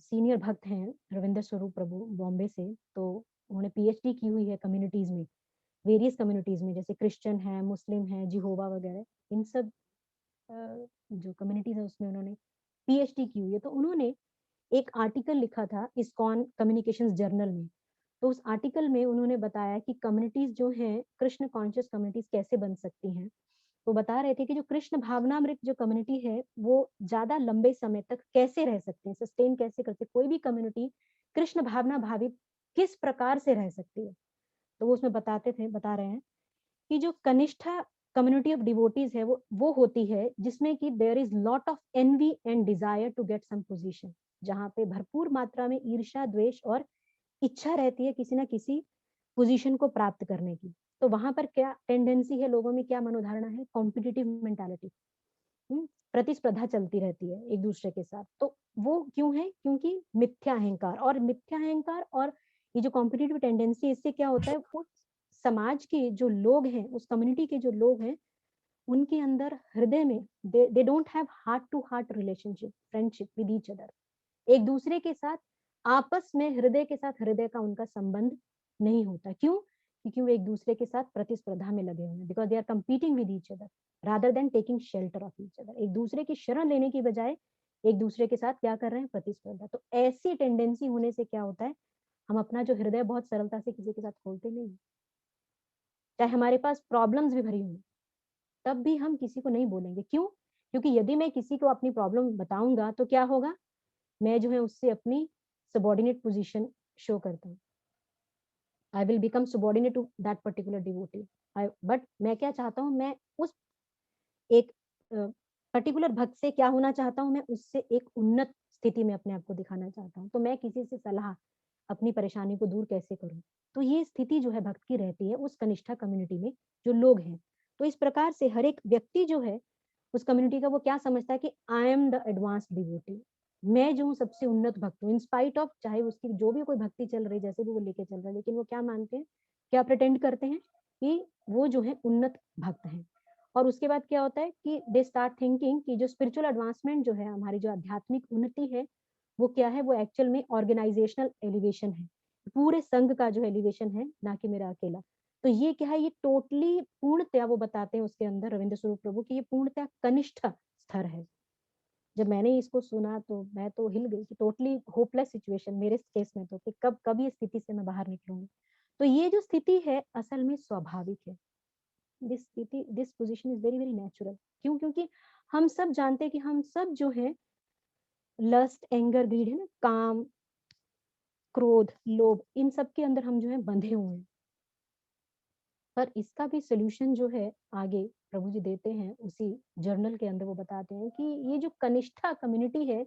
सीनियर भक्त हैं रविंद्र स्वरूप प्रभु बॉम्बे से, तो उन्होंने पीएचडी की हुई है कम्युनिटीज में, वेरियस कम्युनिटीज में, जैसे क्रिश्चियन है, मुस्लिम है, जिहोवा वगैरह, इन सब जो कम्युनिटीज है उसमें उन्होंने पीएचडी की हुई है। तो उन्होंने एक आर्टिकल लिखा था इस्कॉन कम्युनिकेशंस जर्नल में। तो उस आर्टिकल में उन्होंने बताया कि कम्युनिटीज जो हैं, कृष्ण कॉन्शियस कम्युनिटीज कैसे बन सकती हैं। तो बता रहे थे कि जो कृष्ण भावनामृत जो कम्युनिटी है वो ज्यादा लंबे समय तक कैसे रह सकते हैं, सस्टेन कैसे करते, कोई भी कम्युनिटी कृष्ण भावना भावित किस प्रकार से रह सकती है। तो वो उसमें बता रहे हैं कि जो कनिष्ठा कम्युनिटी ऑफ डिवोटीज है वो होती है जिसमें कि there is lot of envy and desire to get some position, जहाँ पे भरपूर मात्रा में ईर्ष्या, द्वेष और इच्छा रहती है किसी ना किसी पोजीशन को प्राप्त करने की। तो वहां पर क्या टेंडेंसी है लोगों में, क्या मनोधारणा है, कॉम्पिटिटिव मेंटालिटी, प्रतिस्पर्धा चलती रहती है एक दूसरे के साथ। तो वो क्यों है, क्योंकि मिथ्या अहंकार, और मिथ्या अहंकार और ये जो कॉम्पिटिटिव टेंडेंसी, इससे क्या होता है, वो समाज के जो लोग हैं, उस कम्युनिटी के जो लोग हैं, उनके अंदर हृदय में they don't have heart to heart relationship, friendship with each other. एक दूसरे के साथ आपस में हृदय के साथ हृदय का उनका संबंध नहीं होता। क्यों? क्योंकि वो एक दूसरे के साथ प्रतिस्पर्धा में लगे हुए हैं, because they are competing with each other rather than taking shelter of each other. एक दूसरे की शरण लेने की बजाय एक दूसरे के साथ क्या कर रहे हैं, प्रतिस्पर्धा। तो ऐसी टेंडेंसी होने से क्या होता है, हम अपना जो हृदय बहुत सरलता से किसी के साथ खोलते नहीं, चाहे हमारे पास प्रॉब्लम्स भी भरी हुई, तब भी हम किसी को नहीं बोलेंगे। क्यों? क्योंकि यदि मैं किसी को अपनी प्रॉब्लम बताऊंगा तो क्या होगा, मैं जो है उससे अपनी सबॉर्डिनेट पोजीशन शो करता हूँ। I will become subordinate to that particular devotee. But मैं क्या चाहता हूँ, मैं उस एक पर्टिकुलर भक्त से क्या होना चाहता हूँ, मैं उससे एक उन्नत स्थिति में अपने आप को दिखाना चाहता हूँ। तो मैं किसी से सलाह, अपनी परेशानी को दूर कैसे करूँ, तो ये स्थिति जो है भक्त की रहती है उस कनिष्ठा कम्युनिटी में जो लोग हैं। तो इस प्रकार से हर एक व्यक्ति जो है उस कम्युनिटी का, वो क्या समझता है कि I am the advanced devotee, मैं जो हूँ सबसे उन्नत भक्त हूँ, इन स्पाइट ऑफ चाहे उसकी जो भी कोई भक्ति चल रही, जैसे भी वो लेके चल रहा है, लेकिन वो क्या मानते हैं, क्या प्रिटेंड करते हैं कि वो जो है उन्नत भक्त हैं। और उसके बाद क्या होता है कि दे स्टार्ट थिंकिंग कि जो स्पिरिचुअल एडवांसमेंट जो है, हमारी जो आध्यात्मिक उन्नति है, वो क्या है, वो एक्चुअल में ऑर्गेनाइजेशनल एलिवेशन है, पूरे संघ का जो एलिवेशन है, ना कि मेरा अकेला। तो ये क्या है, ये टोटली पूर्णतया, वो बताते हैं उसके अंदर रविंद्र स्वरूप प्रभु की, ये पूर्णतया कनिष्ठ स्तर है। जब मैंने इसको सुना तो मैं तो हिल गई कि टोटली होपलेस सिचुएशन मेरे केस में, तो कि कब ये स्थिति से मैं बाहर निकलूंगी। तो ये जो स्थिति है असल में स्वाभाविक है। This position is very very natural. क्यों? क्योंकि हम सब जानते हैं कि हम सब जो है लस्ट, एंगर, ग्रीड है ना, काम, क्रोध, लोभ, इन सब के अंदर हम जो है बंधे हुए हैं। पर इसका भी सोल्यूशन जो है आगे प्रभु जी देते हैं उसी जर्नल के अंदर। वो बताते हैं कि ये जो कनिष्ठा कम्युनिटी है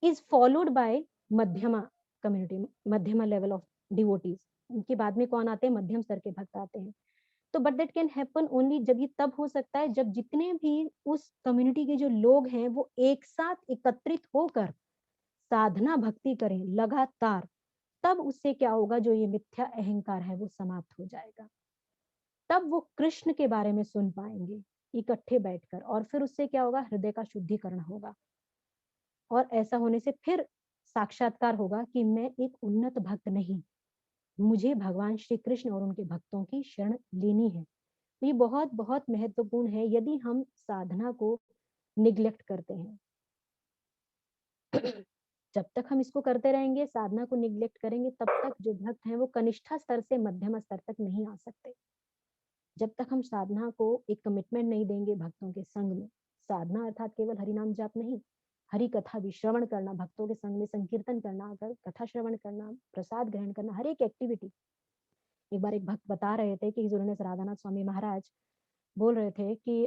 इज फॉलोड बाय मध्यमा कम्युनिटी, मध्यमा लेवल ऑफ डिवोटीज। उनके बाद में कौन आते हैं, मध्यम स्तर के भक्त आते हैं। तो but that can happen only, जब ये तब हो सकता है जब जितने भी उस कम्युनिटी के जो लोग हैं वो एक साथ एकत्रित होकर साधना भक्ति करें लगातार। तब उससे क्या होगा, जो ये मिथ्या अहंकार है वो समाप्त हो जाएगा। तब वो कृष्ण के बारे में सुन पाएंगे इकट्ठे बैठकर, और फिर उससे क्या होगा, हृदय का शुद्धिकरण होगा। और ऐसा होने से फिर साक्षात्कार होगा कि मैं एक उन्नत भक्त नहीं, मुझे भगवान श्री कृष्ण और उनके भक्तों की शरण लेनी है। तो ये बहुत बहुत महत्वपूर्ण है यदि हम साधना को निग्लेक्ट करते हैं। जब तक हम इसको करते रहेंगे, साधना को निग्लेक्ट करेंगे, तब तक जो भक्त हैं वो कनिष्ठा स्तर से मध्यमा स्तर तक नहीं आ सकते। जब तक हम साधना को एक कमिटमेंट नहीं देंगे भक्तों के संग में, साधना अर्थात केवल हरि नाम जाप नहीं, हरि कथा भी श्रवण करना, भक्तों के संग में संकीर्तन करना, कथा श्रवण करना, प्रसाद ग्रहण करना, हर एक एक्टिविटी। एक बार एक भक्त बता रहे थे कि हिज होलीनेस राधानाथ स्वामी महाराज बोल रहे थे कि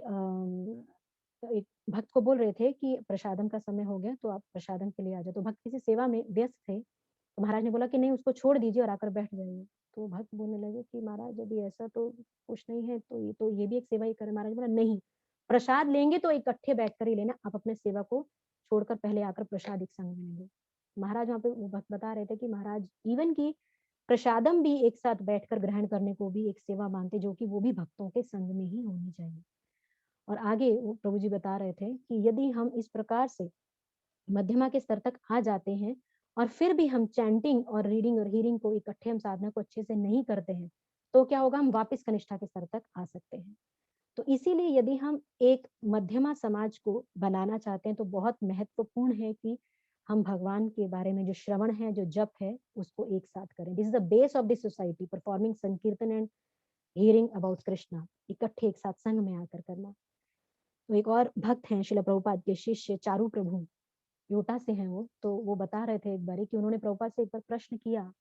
एक भक्त को बोल रहे थे कि प्रसादम का समय हो गया तो आप प्रसादम के लिए आ जाओ। तो भक्त किसी सेवा में व्यस्त थे, तो महाराज ने बोला कि नहीं, उसको छोड़ दीजिए और आकर बैठ जाइए। तो भक्त बोलने लगे कि महाराज यदि ऐसा तो कुछ नहीं है तो ये भी एक सेवा ही करे। महाराज बोला नहीं, प्रसाद लेंगे तो इकट्ठे बैठ कर ही लेना, आप अपने सेवा को छोड़कर पहले आकर प्रसाद एक संग में लेंगे। महाराज वहाँ पे वो भक्त बता रहे थे कि महाराज इवन की प्रसादम भी एक साथ बैठकर ग्रहण करने को भी एक सेवा मानते, जो कि वो भी भक्तों के संग में ही होनी चाहिए। और आगे वो प्रभु जी बता रहे थे कि यदि हम इस प्रकार से मध्यमा के स्तर तक आ जाते हैं और फिर भी हम चैंटिंग और रीडिंग और हीरिंग को इकट्ठे, हम साधना को अच्छे से नहीं करते हैं, तो क्या होगा, हम वापस कनिष्ठा के स्तर तक आ सकते हैं। तो इसीलिए यदि हम एक मध्यमा समाज को बनाना चाहते हैं तो बहुत महत्वपूर्ण है कि हम भगवान के बारे में जो श्रवण है, जो जप है, उसको एक साथ करें। This is the base of this society, performing संकीर्तन एंड हियरिंग अबाउट कृष्णा, इकट्ठे एक साथ संग में आकर करना। तो एक और भक्त हैं शिला प्रभुपाद के शिष्य चारू प्रभु, योटा से हैं वो, तो वो बता रहे थे एक बारी कि उन्होंने प्रभुपाद से एक बार प्रश्न किया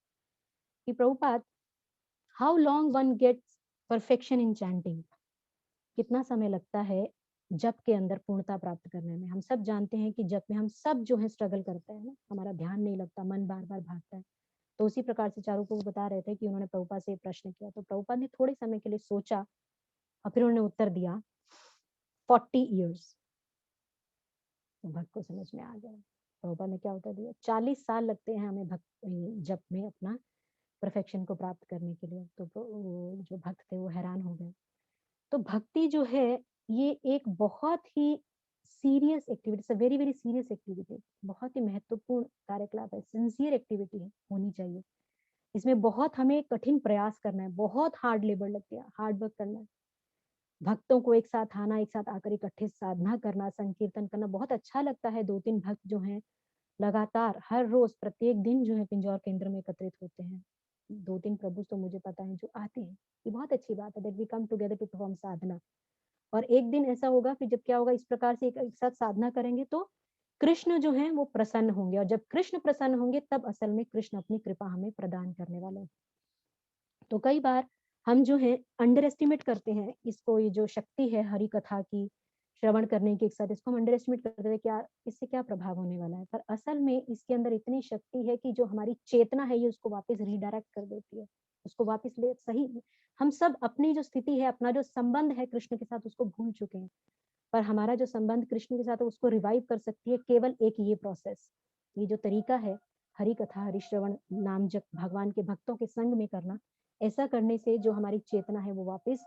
कि Prabhupada, how long one gets perfection in chanting, कितना समय लगता है जप के अंदर पूर्णता प्राप्त करने में। हम सब जानते हैं कि जप में हम सब जो है स्ट्रगल करते हैं ना, हमारा ध्यान नहीं लगता, मन बार बार भागता है। तो उसी प्रकार से चारू को बता रहे थे कि उन्होंने प्रभुपाद से प्रश्न किया, तो प्रभुपाद ने थोड़े समय के लिए सोचा और फिर उन्होंने उत्तर दिया 40 ईयर्स। तो भक्त को समझ में आ गया प्रभुपाद ने क्या उत्तर दिया, 40 साल लगते हैं हमें भक्त जप में अपना परफेक्शन को प्राप्त करने के लिए। तो जो भक्त थे वो हैरान हो गए। तो भक्ति जो है ये एक बहुत ही serious activity, very very serious activity, बहुत ही महत्वपूर्ण कार्यकलाप है, सिंसियर एक्टिविटी है, होनी चाहिए। इसमें बहुत हमें कठिन प्रयास करना है, बहुत हार्ड लेबर लगती है, हार्ड वर्क करना है। भक्तों को एक साथ आना, एक साथ आकर इकट्ठे साधना करना, संकीर्तन करना बहुत अच्छा लगता है। 2-3 भक्त जो हैं लगातार हर रोज प्रत्येक दिन जो है पिंजौर केंद्र में एकत्रित होते हैं। 2-3 प्रभु तो मुझे पता है जो आते हैं। ये बहुत अच्छी बात है that we come together to perform sadhana. और एक दिन ऐसा होगा कि जब क्या होगा, इस प्रकार से एक साथ साधना करेंगे तो कृष्ण जो है वो प्रसन्न होंगे, और जब कृष्ण प्रसन्न होंगे तब असल में कृष्ण अपनी कृपा हमें प्रदान करने वाले हैं। तो कई बार हम जो है अंडर एस्टिमेट करते हैं इसको, ये जो शक्ति है हरि कथा की श्रवण करने के एक साथ, इसको हम अंडर एस्टिमेट करते हैं क्या इससे क्या प्रभाव होने वाला है। पर असल में इसके अंदर इतनी शक्ति है कि जो हमारी चेतना है ये उसको वापस रीडायरेक्ट कर देती है, उसको वापस ले सही। हम सब अपनी जो स्थिति है, अपना जो संबंध है कृष्ण के साथ, उसको भूल चुके हैं, पर हमारा जो संबंध कृष्ण के साथ है उसको रिवाइव कर सकती है केवल एक ये प्रोसेस, ये जो तरीका है हरि कथा, हरि श्रवण, नाम जप, भगवान के भक्तों के संग में करना। ऐसा करने से जो हमारी चेतना है वो वापस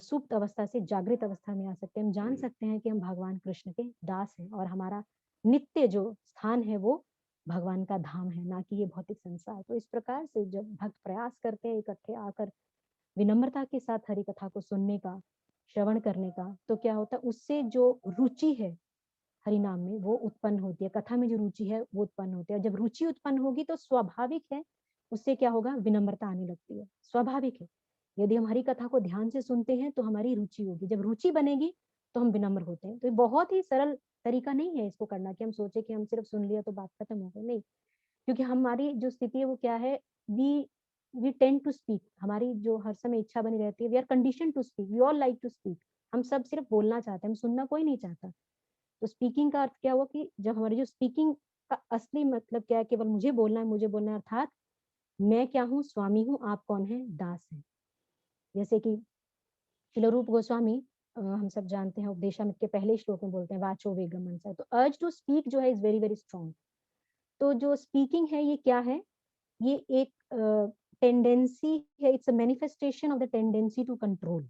सुप्त अवस्था से जागृत अवस्था में आ सकते हैं। हम जान सकते हैं कि हम भगवान कृष्ण के दास हैं और हमारा नित्य जो स्थान है वो भगवान का धाम है, ना कि ये भौतिक संसार। तो इस प्रकार से जब भक्त प्रयास करते हैं इकट्ठे आकर विनम्रता के साथ हरि कथा को सुनने का, श्रवण करने का, तो क्या होता है उससे जो रुचि है हरि नाम में वो उत्पन्न होती है, कथा में जो रुचि है वो उत्पन्न होती है। जब रुचि उत्पन्न होगी तो स्वाभाविक है उससे क्या होगा, विनम्रता आने लगती है, स्वाभाविक है। यदि हम हरि कथा को ध्यान से सुनते हैं तो हमारी रुचि होगी, जब रुचि बनेगी तो हम विनम्र होते हैं। तो ये बहुत ही सरल तरीका नहीं है इसको करना कि हम सोचे कि हम सिर्फ सुन लिया तो बात खत्म हो गई, नहीं। क्योंकि हमारी जो स्थिति है वो क्या है, we we tend to speak, हमारी जो हर समय इच्छा बनी रहती है, we are condition to speak, we all like to speak. हम सब सिर्फ बोलना चाहते हैं, हम सुनना कोई नहीं चाहता। तो स्पीकिंग का अर्थ क्या हुआ कि जब हमारी जो स्पीकिंग का असली मतलब क्या है, केवल मुझे बोलना है, मुझे बोलना है, अर्थात मैं क्या हूँ, स्वामी हूँ, आप कौन है, दास है। जैसे कि श्रील रूप गोस्वामी हम सब जानते हैं उपदेशामृत के पहले श्लोक में बोलते हैं वाचो वेगम मनसा, तो अर्ज टू स्पीक जो है इज वेरी वेरी स्ट्रॉन्ग। तो जो स्पीकिंग है ये क्या है, ये एक टेंडेंसी है, it's a manifestation of the tendency to control.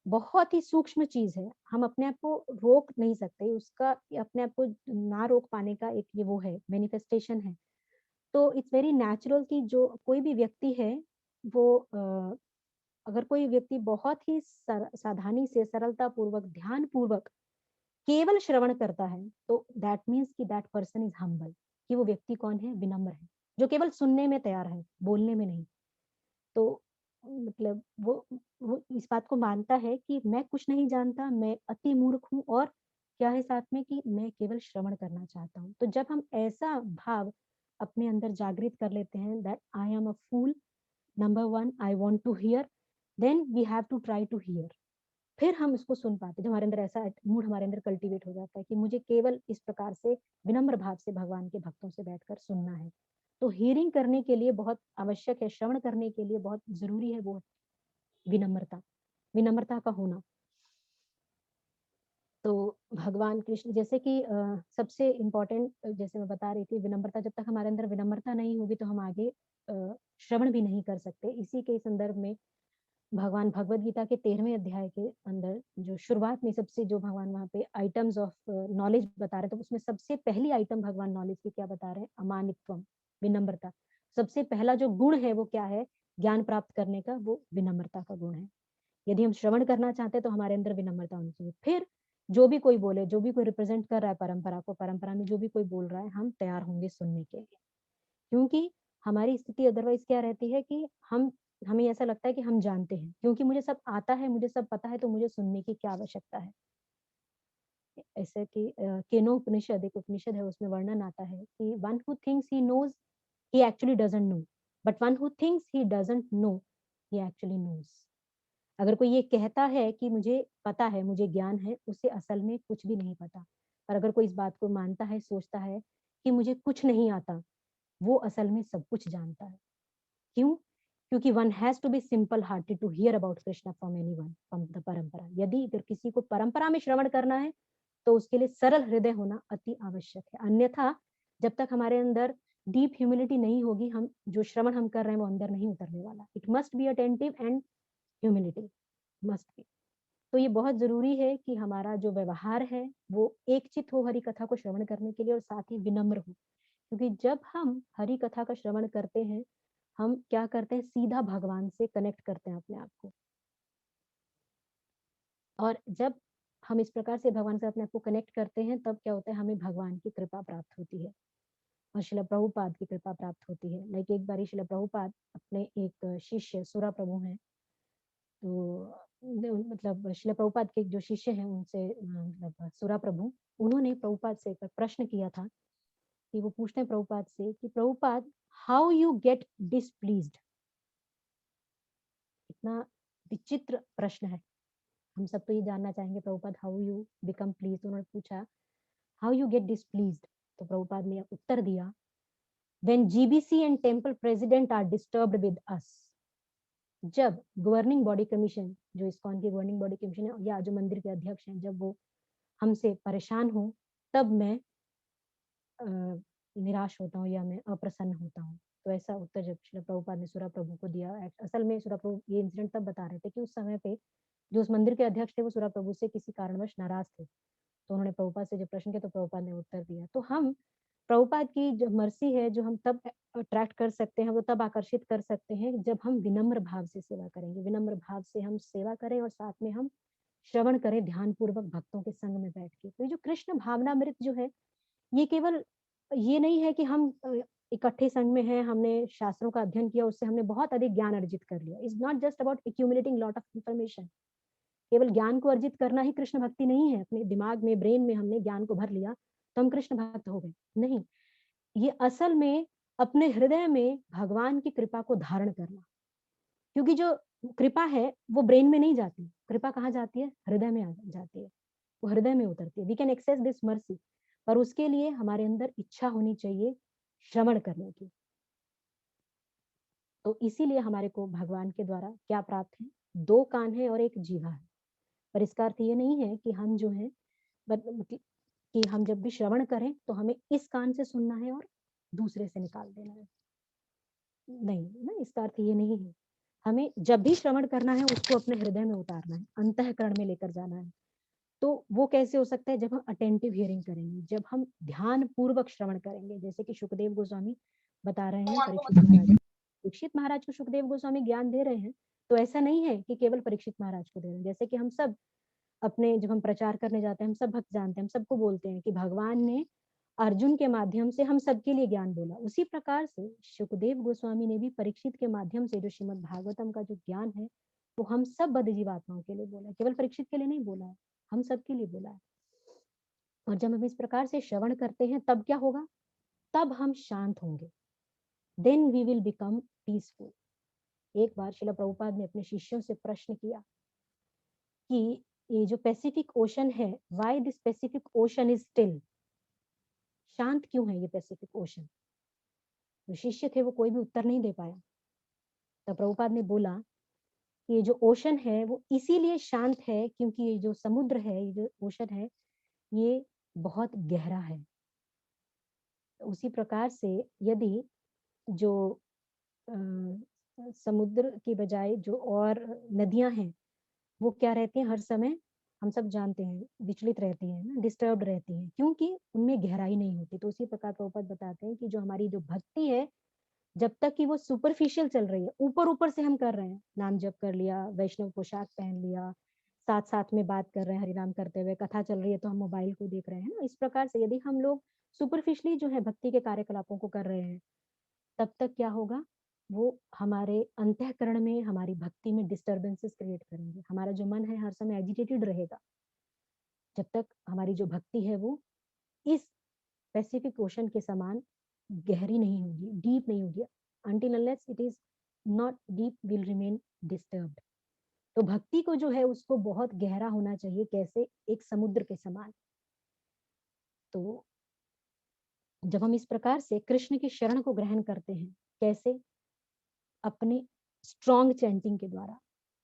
बहुत ही सूक्ष्म चीज है, हम अपने आप को रोक नहीं सकते उसका, अपने आप को ना रोक पाने का एक ये वो है, मैनिफेस्टेशन है। तो इट्स वेरी नेचुरल कि जो कोई भी व्यक्ति है वो अगर कोई व्यक्ति बहुत ही सावधानी से, सरलता पूर्वक, ध्यान पूर्वक केवल श्रवण करता है, तो दैट मीन्स कि दैट पर्सन इज हम्बल, कि वो व्यक्ति कौन है, विनम्र है, जो केवल सुनने में तैयार है, बोलने में नहीं। तो मतलब वो इस बात को मानता है कि मैं कुछ नहीं जानता, मैं अति मूर्ख हूँ, और क्या है साथ में कि मैं केवल श्रवण करना चाहता हूँ। तो जब हम ऐसा भाव अपने अंदर जागृत कर लेते हैं, that I am a fool, number one I want to hear, then we have to try to hear, फिर हम इसको सुन पाते हैं। जब हमारे अंदर ऐसा मूड हमारे अंदर कल्टीवेट हो जाता है कि मुझे केवल इस प्रकार से विनम्र भाव से भगवान के भक्तों से बैठकर सुनना है, तो हियरिंग करने के लिए बहुत आवश्यक है, श्रवण करने के लिए बहुत जरूरी है वो विनम्रता, विनम्रता का होना। तो भगवान कृष्ण जैसे कि सबसे इम्पोर्टेंट, जैसे मैं बता रही थी, विनम्रता, जब तक हमारे अंदर विनम्रता नहीं होगी तो हम आगे श्रवण भी नहीं कर सकते। इसी के संदर्भ में भगवान भगवत गीता के 13वें अध्याय के अंदर जो शुरुआत में सबसे जो भगवान वहाँ पे आइटम्स ऑफ नॉलेज बता रहे हैं, तो उसमें सबसे पहली आइटम भगवान नॉलेज की क्या बता रहे हैं, अमानित्वम, विनम्रता। सबसे पहला जो गुण है वो क्या है, ज्ञान प्राप्त करने का, वो विनम्रता का गुण है। यदि हम श्रवण करना चाहते हैं तो हमारे अंदर विनम्रता होनी चाहिए। फिर जो भी कोई बोले, जो भी कोई रिप्रेजेंट कर रहा है परंपरा को, परंपरा में जो भी कोई बोल रहा है, हम तैयार होंगे सुनने के लिए। क्योंकि हमारी स्थिति अदरवाइज क्या रहती है कि हमें ऐसा लगता है कि हम जानते हैं, क्योंकि मुझे सब आता है, मुझे सब पता है, तो मुझे सुनने की क्या आवश्यकता है। ऐसे कि केनो उपनिषद, एक उपनिषद है, उसमें वर्णन आता है कि one who thinks he knows, he actually doesn't know, but one who thinks he doesn't know, he actually knows. अगर कोई ये कहता है कि मुझे पता है, मुझे ज्ञान है, उसे असल में कुछ भी नहीं पता। पर अगर कोई इस बात को मानता है, सोचता है कि मुझे कुछ नहीं आता, वो असल में सब कुछ जानता है। क्यों? क्योंकि one has to be simple hearted to hear about Krishna from anyone, from the parampara. यदि अगर किसी को परंपरा में श्रवण करना है, तो उसके लिए सरल हृदय होना अति आवश्यक है। अन्यथा जब तक हमारे अंदर डीप ह्यूमिलिटी नहीं होगी, हम जो श्रवण हम कर रहे हैं वो अंदर नहीं उतरने वाला। It must be attentive and humility must be. तो ये बहुत जरूरी है कि हमारा जो व्यवहार है वो एकचित हो हरि कथा को श्रवण करने के लिए, और साथ ही विनम्र हो। क्योंकि जब हम हरि कथा का श्रवण करते हैं, हम क्या करते हैं, सीधा भगवान से कनेक्ट करते हैं अपने आप को। और जब हम इस प्रकार से भगवान से अपने आप को कनेक्ट करते हैं, तब क्या होता है, हमें भगवान की कृपा प्राप्त होती है, और शिला प्रभुपाद की कृपा प्राप्त होती है। लाइक एक बार शिला प्रभुपाद अपने एक शिष्य, सुरा प्रभु हैं, तो मतलब शिला प्रभुपाद के जो शिष्य हैं उनसे, मतलब सुरा प्रभु, उन्होंने प्रभुपाद से एक प्रश्न किया था, कि वो पूछते हैं प्रभुपाद से कि प्रभुपाद, हाउ यू गेट डिसप्लीज्ड। इतना विचित्र प्रश्न है, हम सब तो ये जानना चाहेंगे Prabhupada how you become please. उन्होंने पूछा हाउ यू गेट डिसप्लीज्ड, तो प्रभुपाद ने उत्तर दिया, when GBC and temple president are disturbed with us. जब गवर्निंग बॉडी कमीशन, जो इस्कॉन की गवर्निंग बॉडी कमीशन है, या जो मंदिर के अध्यक्ष हैं, जब वो हमसे परेशान हो, तब मैं निराश होता हूँ या मैं अप्रसन्न होता हूँ। तो ऐसा उत्तर जब श्रील प्रभुपाद ने सुरा प्रभु को दिया। असल में सुरा प्रभु ये इंसिडेंट तब बता रहे थे कि उस समय पे जो उस मंदिर के अध्यक्ष थे, वो सुरा प्रभु से किसी कारणवश नाराज थे। तो उन्होंने प्रभुपाद से जब प्रश्न किया, तो प्रभुपाद ने उत्तर दिया। तो हम प्रभुपाद की जो मर्सी है, जो हम तब अट्रैक्ट कर सकते हैं, वो तब आकर्षित कर सकते हैं जब हम विनम्र भाव से सेवा करेंगे। विनम्र भाव से हम सेवा करें, और साथ में हम श्रवण करें ध्यान पूर्वक भक्तों के संग में बैठ के। तो ये जो कृष्ण भावनामृत जो है, ये केवल ये नहीं है कि हम इकट्ठे संघ में हैं, हमने शास्त्रों का अध्ययन किया, उससे हमने बहुत अधिक ज्ञान अर्जित कर लिया। It's not just about accumulating lot of information. केवल ज्ञान को अर्जित करना ही कृष्ण भक्ति नहीं है। अपने दिमाग में, ब्रेन में हमने ज्ञान को भर लिया तो हम कृष्ण भक्त हो गए, नहीं। ये असल में अपने हृदय में भगवान की कृपा को धारण करना। क्योंकि जो कृपा है वो ब्रेन में नहीं जाती, कृपा कहाँ जाती है, हृदय में आ जाती है, वो हृदय में उतरती है। We can access this mercy, पर उसके लिए हमारे अंदर इच्छा होनी चाहिए श्रवण करने की। तो इसीलिए हमारे को भगवान के द्वारा क्या प्राप्त है, 2 कान है और 1 जीवा है। पर इसका अर्थ ये नहीं है कि हम जो है मतलब कि हम जब भी श्रवण करें तो हमें इस कान से सुनना है और दूसरे से निकाल देना है, नहीं ना, इसका अर्थ ये नहीं है। हमें जब भी श्रवण करना है उसको अपने हृदय में उतारना है, अंतःकरण में लेकर जाना है। तो वो कैसे हो सकता है, जब हम अटेंटिव हियरिंग करेंगे, जब हम ध्यान पूर्वक श्रवण करेंगे। जैसे कि सुखदेव गोस्वामी बता रहे हैं परीक्षित महाराज को सुखदेव गोस्वामी ज्ञान दे रहे हैं, तो ऐसा नहीं है कि केवल परीक्षित महाराज को दे रहे हैं। जैसे कि हम सब अपने जब हम प्रचार करने जाते हैं, हम सब भक्त जानते हैं, हम सबको बोलते हैं कि भगवान ने अर्जुन के माध्यम से हम सबके लिए ज्ञान बोला। उसी प्रकार से सुखदेव गोस्वामी ने भी परीक्षित के माध्यम से जो श्रीमद् भागवतम का जो ज्ञान है, वो हम सब बद्ध जीवात्माओं के लिए बोला है, केवल परीक्षित के लिए नहीं बोला है, हम सबके लिए बोला है। और जब हम इस प्रकार से श्रवण करते हैं तब क्या होगा? तब हम शांत होंगे। Then we will become peaceful. एक बार श्रील प्रभुपाद ने अपने शिष्यों से प्रश्न किया कि ये जो पैसिफिक ओशन है, why this Pacific ocean is still, शांत क्यों है ये पैसिफिक ओशन? जो शिष्य थे वो कोई भी उत्तर नहीं दे पाया। तब प्रभुपाद ने बोला कि ये जो ओशन है वो इसीलिए शांत है क्योंकि ये जो समुद्र है, ये जो ओशन है, ये बहुत गहरा है। तो उसी प्रकार से यदि जो अ, समुद्र की बजाय जो और नदियां हैं, वो क्या रहती हैं हर समय, हम सब जानते हैं, विचलित रहती हैं ना, डिस्टर्ब्ड रहती हैं, क्योंकि उनमें गहराई नहीं होती। तो उसी प्रकार प्रभुपाद बताते हैं कि जो हमारी जो भक्ति है, जब तक कि वो सुपरफिशियल चल रही है, ऊपर ऊपर से हम कर रहे हैं, नाम जप कर लिया, वैष्णव पोशाक पहन लिया, साथ साथ में बात कर रहे हैं हरिनाम करते हुए, कथा चल रही है तो हम मोबाइल को देख रहे हैं ना, इस प्रकार से यदि हम लोग सुपरफिशियली जो है भक्ति के कार्यकलापों को कर रहे हैं, तब तक क्या होगा? वो हमारे अंतःकरण में, हमारी भक्ति में डिस्टर्बेंसेस क्रिएट करेंगे। हमारा जो मन है हर समय एजिटेटेड रहेगा, जब तक हमारी जो भक्ति है वो इस पैसिफिक ओशन के समान गहरी नहीं होगी, डीप नहीं होगी। until unless it is not deep will remain disturbed। तो भक्ति को जो है उसको बहुत गहरा होना चाहिए, कैसे? एक समुद्र के समान। तो जब हम इस प्रकार से कृष्ण की शरण को ग्रहण करते हैं, कैसे? अपने स्ट्रॉन्ग चैंटिंग के द्वारा,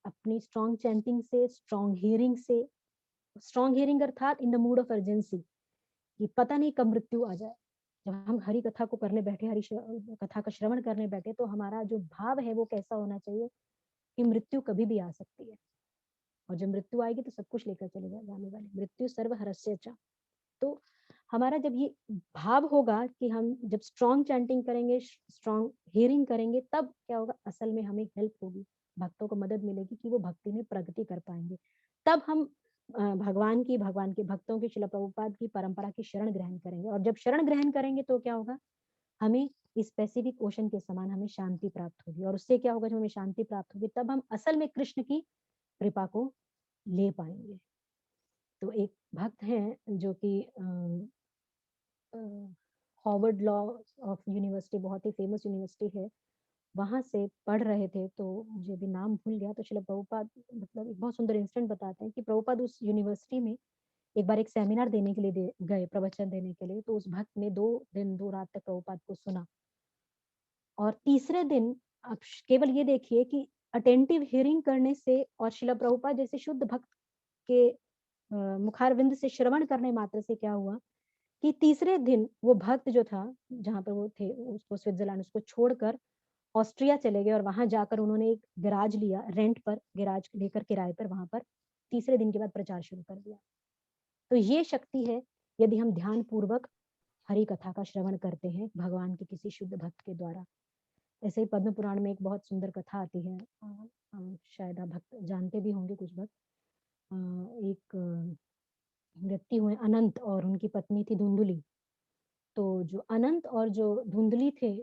अपनी स्ट्रॉन्ग चैंटिंग से, स्ट्रॉन्ग हियरिंग से। स्ट्रॉन्ग हियरिंग अर्थात in the mood off urgency, कि पता नहीं कब मृत्यु आ जाए। जब हम हरि कथा को करने बैठे, कथा का श्रवण करने बैठे, तो हमारा जो भाव है वो कैसा होना चाहिए कि मृत्यु कभी भी आ सकती है, और जब मृत्यु आएगी तो सब कुछ लेकर चले जाने वाली, मृत्यु सर्वहरस्य च। तो हमारा जब ये भाव होगा कि हम जब स्ट्रॉन्ग चैंटिंग करेंगे, स्ट्रॉन्ग हियरिंग करेंगे, तब क्या होगा? असल में हमें हेल्प होगी, भक्तों को मदद मिलेगी कि वो भक्ति में प्रगति कर पाएंगे। तब हम भगवान के भक्तों की, शिला प्रभुपाद की परंपरा की शरण ग्रहण करेंगे। और जब शरण ग्रहण करेंगे तो क्या होगा? हमें इस पैसिफिक ओशन के समान हमें शांति प्राप्त होगी। और उससे क्या होगा? जब हमें शांति प्राप्त होगी तब हम असल में कृष्ण की कृपा को ले पाएंगे। तो एक भक्त हैं जो कि हार्वर्ड लॉ ऑफ यूनिवर्सिटी, बहुत ही फेमस यूनिवर्सिटी है, वहां से पढ़ रहे थे, तो मुझे भी नाम भूल गया। तो श्रील प्रभुपाद मतलब एक बहुत सुंदर इंसिडेंट बताते हैं कि प्रभुपाद उस यूनिवर्सिटी में एक बार एक सेमिनार देने के लिए गए, प्रवचन देने के लिए। तो उस भक्त ने 2 दिन 2 रात तक प्रभुपाद को सुना। और तीसरे दिन आप केवल ये देखिए कि अटेंटिव हियरिंग करने से और शिला प्रभुपाद जैसे शुद्ध भक्त के मुखारविंद से श्रवण करने मात्र से क्या हुआ कि तीसरे दिन वो भक्त जो था, जहाँ पर वो थे, उसको स्विट्जरलैंड, उसको छोड़कर ऑस्ट्रिया चले गए। और वहां जाकर उन्होंने एक गैराज लिया, रेंट पर गैराज लेकर किराए पर, वहां पर तीसरे दिन के बाद प्रचार शुरू कर दिया। तो ये शक्ति है यदि हम ध्यान पूर्वक हरि कथा का श्रवण करते हैं भगवान के किसी शुद्ध भक्त के द्वारा। ऐसे ही पद्म पुराण में एक बहुत सुंदर कथा आती है, शायद आप भक्त जानते भी होंगे कुछ भक्त। एक व्यक्ति हुए अनंत और उनकी पत्नी थी धुंधुली। तो जो अनंत और जो धुंधली थे,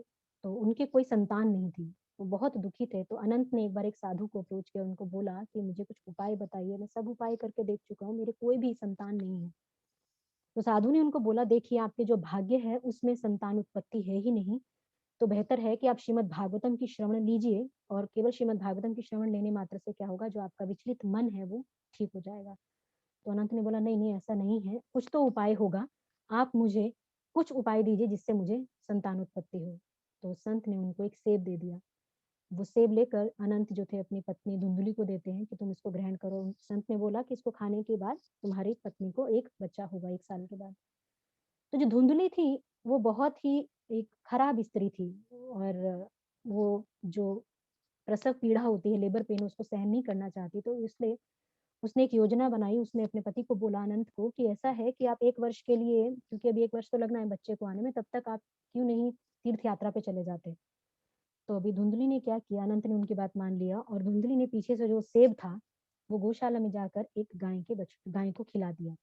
तो उनके कोई संतान नहीं थी, वो बहुत दुखी थे। तो अनंत ने एक बार एक साधु को अप्रोच किया, उनको बोला कि मुझे कुछ उपाय बताइए, मैं सब उपाय करके देख चुका हूँ, मेरे कोई भी संतान नहीं है। तो साधु ने उनको बोला, देखिए आपके जो भाग्य है उसमें संतान उत्पत्ति है ही नहीं, तो बेहतर है कि आप श्रीमद् भागवतम की श्रवण लीजिए। और केवल श्रीमद् भागवतम की श्रवण लेने मात्र से क्या होगा? जो आपका विचलित मन है वो ठीक हो जाएगा। तो अनंत ने बोला, नहीं नहीं, ऐसा नहीं है, कुछ तो उपाय होगा, आप मुझे कुछ उपाय दीजिए जिससे मुझे संतान उत्पत्ति हो। तो संत ने उनको एक सेब दे दिया। वो सेब लेकर अनंत जो थे अपनी पत्नी धुंधली को देते हैं कि तुम इसको ग्रहण करो। संत ने बोला कि इसको खाने के बाद तुम्हारी पत्नी को एक बच्चा होगा 1 साल के बाद। तो जो धुंधली थी वो बहुत ही एक खराब स्त्री थी, और वो जो प्रसव पीड़ा होती है, लेबर पेन, उसको सहन नहीं करना चाहती। तो इसलिए उसने एक योजना बनाई। उसने अपने पति को बोला, अनंत को, कि ऐसा है कि आप 1 वर्ष के लिए, क्योंकि अभी 1 वर्ष तो लगना है बच्चे को आने में, तब तक आप क्यों नहीं तीर्थ यात्रा पे चले जाते। तो अभी धुंधली ने क्या किया, अनंत ने उनकी बात मान लिया और धुंधली ने पीछे से जो सेब था वो गौशाला में जाकर एक गाय को खिला दिया।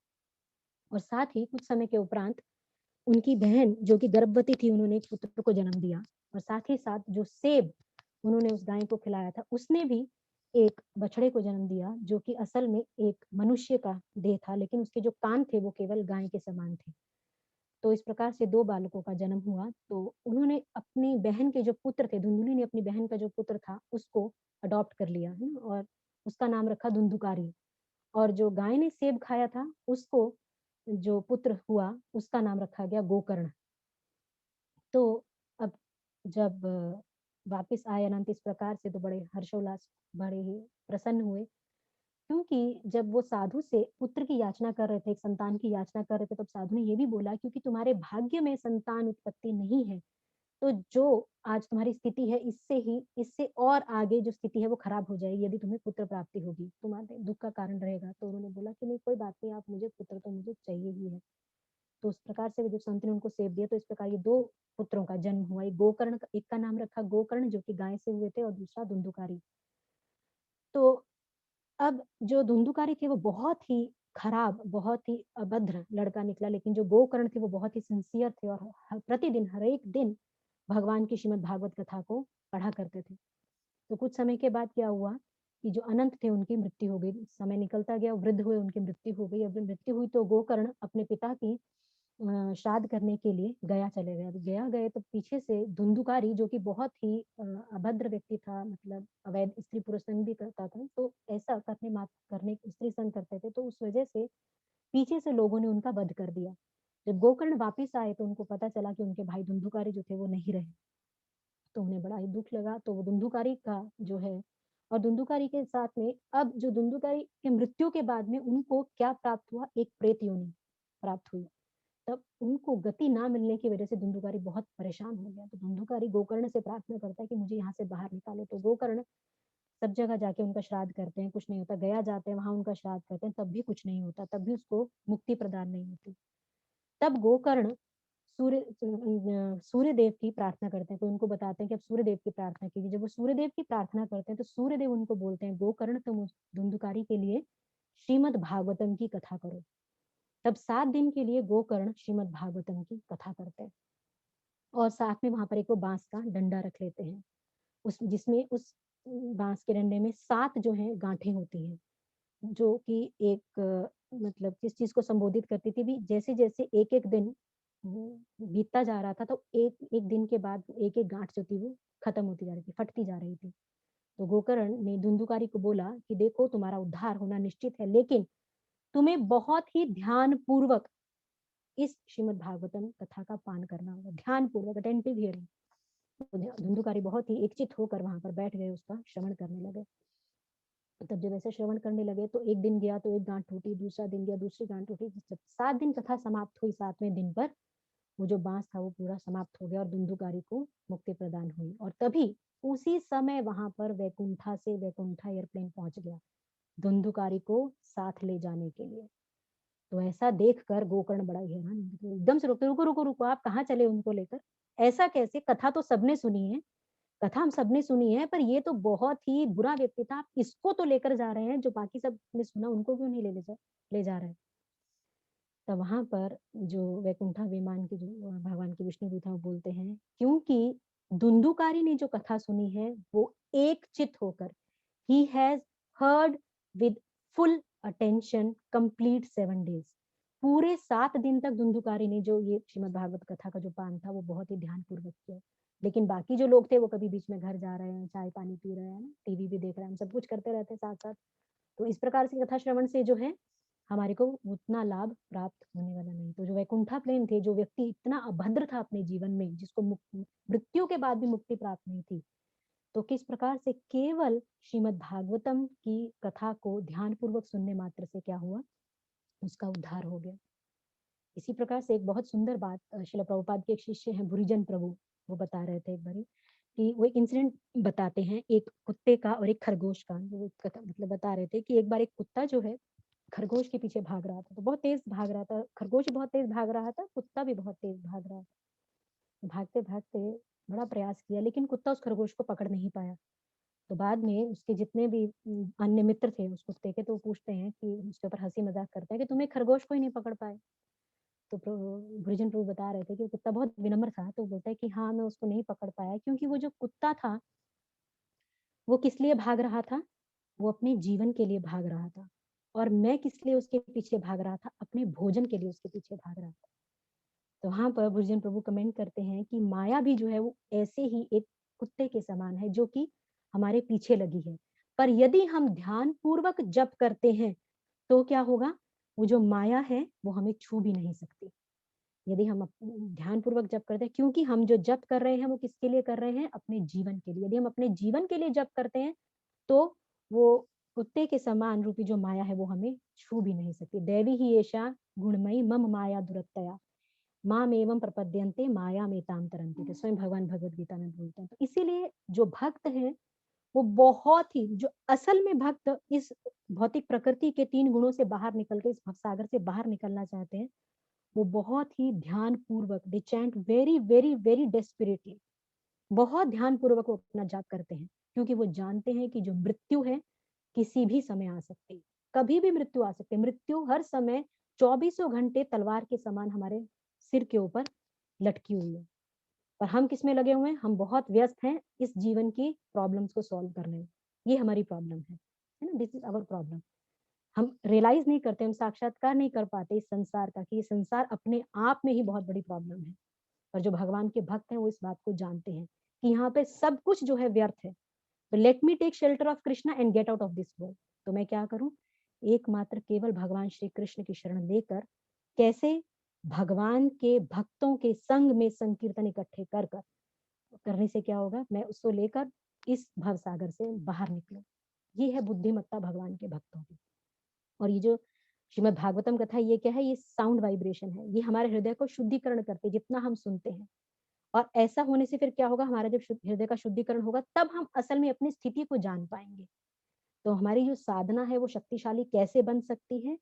और साथ ही कुछ समय के उपरांत उनकी बहन जो कि गर्भवती थी, उन्होंने एक पुत्र को जन्म दिया। और साथ ही साथ जो सेब उन्होंने उस गाय को खिलाया था, उसने भी एक बछड़े को जन्म दिया जो कि असल में एक मनुष्य का देह था, लेकिन उसके जो कान थे वो केवल गाय के समान थे। तो इस प्रकार से 2 बालकों का जन्म हुआ। तो उन्होंने अपनी बहन के जो पुत्र थे, धुंधुली ने अपनी बहन का जो पुत्र था उसको अडॉप्ट कर लिया, है ना? और उसका नाम रखा धुंधुकारी। और जो गाय ने सेब खाया था उसको जो पुत्र हुआ उसका नाम रखा गया गोकर्ण। तो अब जब वापस आए अनंत इस प्रकार से, तो बड़े हर्षोल्लास, बड़े ही प्रसन्न हुए, क्योंकि जब वो साधु से पुत्र की याचना कर रहे थे, एक संतान की याचना कर रहे थे, तब साधु ने ये भी बोला क्योंकि तुम्हारे भाग्य में संतान उत्पत्ति नहीं है, तो जो आज तुम्हारी स्थिति है इससे और आगे जो स्थिति है वो खराब हो जाएगी यदि तुम्हें पुत्र प्राप्ति होगी, तुम्हारे दुख का कारण रहेगा। तो उन्होंने बोला कि नहीं कोई बात नहीं, आप मुझे पुत्र तो मुझे चाहिए ही है। तो उस प्रकार से जब संत ने उनको सेब दिया तो इस प्रकार ये 2 पुत्रों का जन्म हुआ। एक गोकर्ण, एक का नाम रखा गोकर्ण जो कि गाय से हुए थे, और दूसरा धुंधुकारी। तो अब जो धुंधुकारी थे वो बहुत ही खराब, बहुत ही अभद्र लड़का निकला, लेकिन जो गोकर्ण थे वो बहुत ही सिंसियर थे और प्रतिदिन हर एक दिन भगवान की श्रीमद् भागवत कथा को पढ़ा करते थे। तो कुछ समय के बाद क्या हुआ कि जो अनंत थे उनकी मृत्यु हो गई, समय निकलता गया, वृद्ध हुए, उनकी मृत्यु हो गई। अब मृत्यु हुई तो गोकर्ण अपने पिता की श्राद्ध करने के लिए गया चले गए। अब गया गए तो पीछे से धुंधुकारी जो कि बहुत ही अभद्र व्यक्ति था, मतलब अवैध स्त्री पुरुष संग भी करता था, तो ऐसा करने स्त्री संग करते थे, तो उस वजह से पीछे से लोगों ने उनका वध कर दिया। जब गोकर्ण वापिस आए तो उनको पता चला कि उनके भाई धुंधुकारी जो थे वो नहीं रहे, तो उन्हें बड़ा ही दुख लगा। तो वो धुंधुकारी का जो है, और धुंधुकारी के साथ में अब जो धुंधुकारी के मृत्यु के बाद में उनको क्या प्राप्त हुआ, एक प्रेत योनि प्राप्त हुई। तब उनको गति ना मिलने की वजह से धुंधुकारी बहुत परेशान हो गया। तो धुंधुकारी गोकर्ण से प्रार्थना करता है कि मुझे यहाँ से बाहर निकालो। तो गोकर्ण सब जगह जाके उनका श्राद्ध करते हैं, कुछ नहीं होता। गया जाते हैं, वहां उनका श्राद्ध करते हैं, तब भी कुछ नहीं होता, तब भी उसको मुक्ति प्रदान नहीं होती। तब गोकर्ण सूर्य देव की प्रार्थना करते हैं, तो उनको बताते हैं कि अब सूर्य देव की प्रार्थना कीजिए। जब वो सूर्य देव की प्रार्थना करते हैं तो सूर्य देव उनको बोलते हैं, गोकर्ण तुम उस धुंधुकारी के लिए श्रीमद् भागवतम की कथा करो। तब 7 दिन के लिए गोकर्ण श्रीमद् भागवतम की कथा करते हैं, और साथ में वहां पर एक वो बांस का डंडा रख लेते हैं, उस जिसमें उस बांस के डंडे में 7 जो है गांठें होती हैं, जो कि एक मतलब किस चीज को संबोधित करती थी भी, जैसे जैसे एक एक दिन बीतता जा रहा था तो एक एक दिन के बाद एक एक गांठ जो थी वो खत्म होती जा रही थी, फटती जा रही थी। तो गोकर्ण ने धुंधुकारी को बोला कि देखो तुम्हारा उद्धार होना निश्चित है, लेकिन तुम्हें बहुत ही ध्यान पूर्वक इस श्रीमद् भागवतम कथा का पान करना होगा, ध्यान पूर्वक, अटेंटिव हियरिंग। तो धुंधुकारी बहुत ही एकचित होकर वहां पर बैठ गए, उसका श्रवण करने लगे। तब जब ऐसे श्रवण करने लगे तो एक दिन गया तो एक गांठ टूटी, दूसरा दिन गया दूसरी गांठ टूटी। जब 7 दिन कथा समाप्त हुई, 7वें दिन पर वो जो बांस था वो पूरा समाप्त हो गया और धुंधुकारी को मुक्ति प्रदान हुई। और तभी उसी समय वहां पर वैकुंठा एयरप्लेन पहुंच गया धुंधुकारी को साथ ले जाने के लिए। तो ऐसा देखकर गोकर्ण बड़ा ही हैरान, एकदम से रुको रुको रुको रुको, आप कहाँ चले उनको लेकर? ऐसा कैसे? कथा तो सबने सुनी है, कथा हम सबने सुनी है, पर ये तो बहुत ही बुरा व्यक्ति था, आप इसको तो लेकर जा रहे हैं, जो बाकी सब ने सुना उनको क्यों नहीं ले जा रहे हैं? तब वहां पर जो वैकुंठा विमान के जो भगवान के विष्णुदूत हैं वो बोलते हैं, क्योंकि धुंधुकारी ने जो कथा सुनी है वो एक चित होकर, he has heard with full attention complete 7 days, पूरे 7 दिन तक धुंधुकारी ने जो ये श्रीमद् भागवत कथा का जो पान था वो बहुत ही ध्यान पूर्वक किया। लेकिन बाकी जो लोग थे वो कभी बीच में घर जा रहे हैं, चाय पानी पी रहे हैं, टीवी भी देख रहे हैं, सब कुछ करते रहते हैं साथ साथ। तो इस प्रकार से कथा श्रवण से जो है हमारे को उतना लाभ प्राप्त होने वाला नहीं। तो जो वैकुंठा प्लेन थे, जो व्यक्ति इतना अभद्र था अपने जीवन में, जिसको मृत्यु के बाद भी मुक्ति प्राप्त नहीं थी, तो किस प्रकार से केवल श्रीमद् भागवतम की कथा को ध्यान पूर्वक सुनने मात्र से क्या हुआ, उसका उद्धार हो गया। इसी प्रकार से एक बहुत सुंदर बात श्रील प्रभुपाद के एक शिष्य हैं भुरिजन प्रभु, वो बता रहे थे एक बारी कि वो एक इंसिडेंट बताते हैं एक कुत्ते का और एक खरगोश का। वो कथा मतलब बता रहे थे कि एक बार एक कुत्ता जो है खरगोश के पीछे भाग रहा था, तो बहुत तेज भाग रहा था, खरगोश भी बहुत तेज भाग रहा था, कुत्ता भी बहुत तेज भाग रहा था। भागते भागते बड़ा प्रयास किया, लेकिन कुत्ता उस खरगोश को पकड़ नहीं पाया। तो बाद में उसके जितने भी अन्य मित्र थे उस कुत्ते के, तो वो पूछते हैं कि उसके ऊपर हंसी मजाक करते हैं कि तुम्हें खरगोश को ही नहीं पकड़ पाए। तो गुरुजन प्रभु बता रहे थे कि वो कुत्ता बहुत विनम्र था, तो बोलता है कि हाँ मैं उसको नहीं पकड़ पाया क्योंकि वो जो कुत्ता था वो किस लिए भाग रहा था, वो अपने जीवन के लिए भाग रहा था, और मैं किस लिए उसके पीछे भाग रहा था, अपने भोजन के लिए उसके पीछे भाग रहा था। तो वहां पर गुरुजन प्रभु कमेंट करते हैं कि माया भी जो है वो ऐसे ही एक कुत्ते के समान है जो कि हमारे पीछे लगी है, पर यदि हम ध्यान पूर्वक जप करते हैं तो क्या होगा, वो जो माया है वो हमें छू भी नहीं सकती। यदि हम ध्यान पूर्वक जप करते हैं, क्योंकि हम जो जप कर रहे हैं वो किसके लिए कर रहे हैं, अपने जीवन के लिए। यदि हम अपने जीवन के लिए जप करते हैं तो वो कुत्ते के समान रूपी जो माया है वो हमें छू भी नहीं सकती। दैवी ही ऐशा गुणमयी मम माया दुरत्तया माम एवं प्रपद्यन्ते माया में ताम तरंती, तो स्वयं भगवान भगवद गीता में बोलते हैं। तो इसीलिए जो भक्त हैं वो बहुत ही, जो असल में भक्त इस भौतिक प्रकृति के 3 गुणों से बाहर निकल के इस भवसागर से बाहर निकलना चाहते हैं, वो बहुत ही ध्यान पूर्वक, they chant very very very desperately, बहुत ध्यान पूर्वक वो अपना जाप करते हैं, क्योंकि वो जानते हैं कि जो मृत्यु है किसी भी समय आ सकती है, कभी भी मृत्यु आ सकती है। मृत्यु हर समय 24 घंटे तलवार के समान हमारे सिर के ऊपर लटकी हुई है, पर हम किस में लगे हुए हैं, हम बहुत व्यस्त हैं इस जीवन की प्रॉब्लम्स को सॉल्व करने में। ये हमारी प्रॉब्लम है ना, दिस इज आवर प्रॉब्लम। हम रियलाइज नहीं करते, हम साक्षात्कार नहीं कर पाते इस संसार का, कि ये संसार अपने आप में ही बहुत बड़ी प्रॉब्लम है। पर जो भगवान के भक्त हैं वो इस बात को जानते हैं कि यहाँ पे सब कुछ जो है व्यर्थ है। तो let me take shelter of Krishna and get out of this world. तो मैं क्या करूं, एकमात्र केवल भगवान श्री कृष्ण की शरण लेकर कैसे भगवान के भक्तों के संग में संकीर्तन इकट्ठे कर कर करने से क्या होगा, मैं उसको लेकर इस भवसागर से बाहर निकलूं। ये है बुद्धिमत्ता भगवान के भक्तों की। और ये जो श्रीमद् भागवतम कथा, ये क्या है, ये साउंड वाइब्रेशन है, ये हमारे हृदय को शुद्धिकरण करते हैं जितना हम सुनते हैं। और ऐसा होने से फिर क्या होगा, हमारा जब हृदय का शुद्धिकरण होगा तब हम असल में अपनी स्थिति को जान पाएंगे। तो हमारी जो साधना है वो शक्तिशाली कैसे बन सकती है,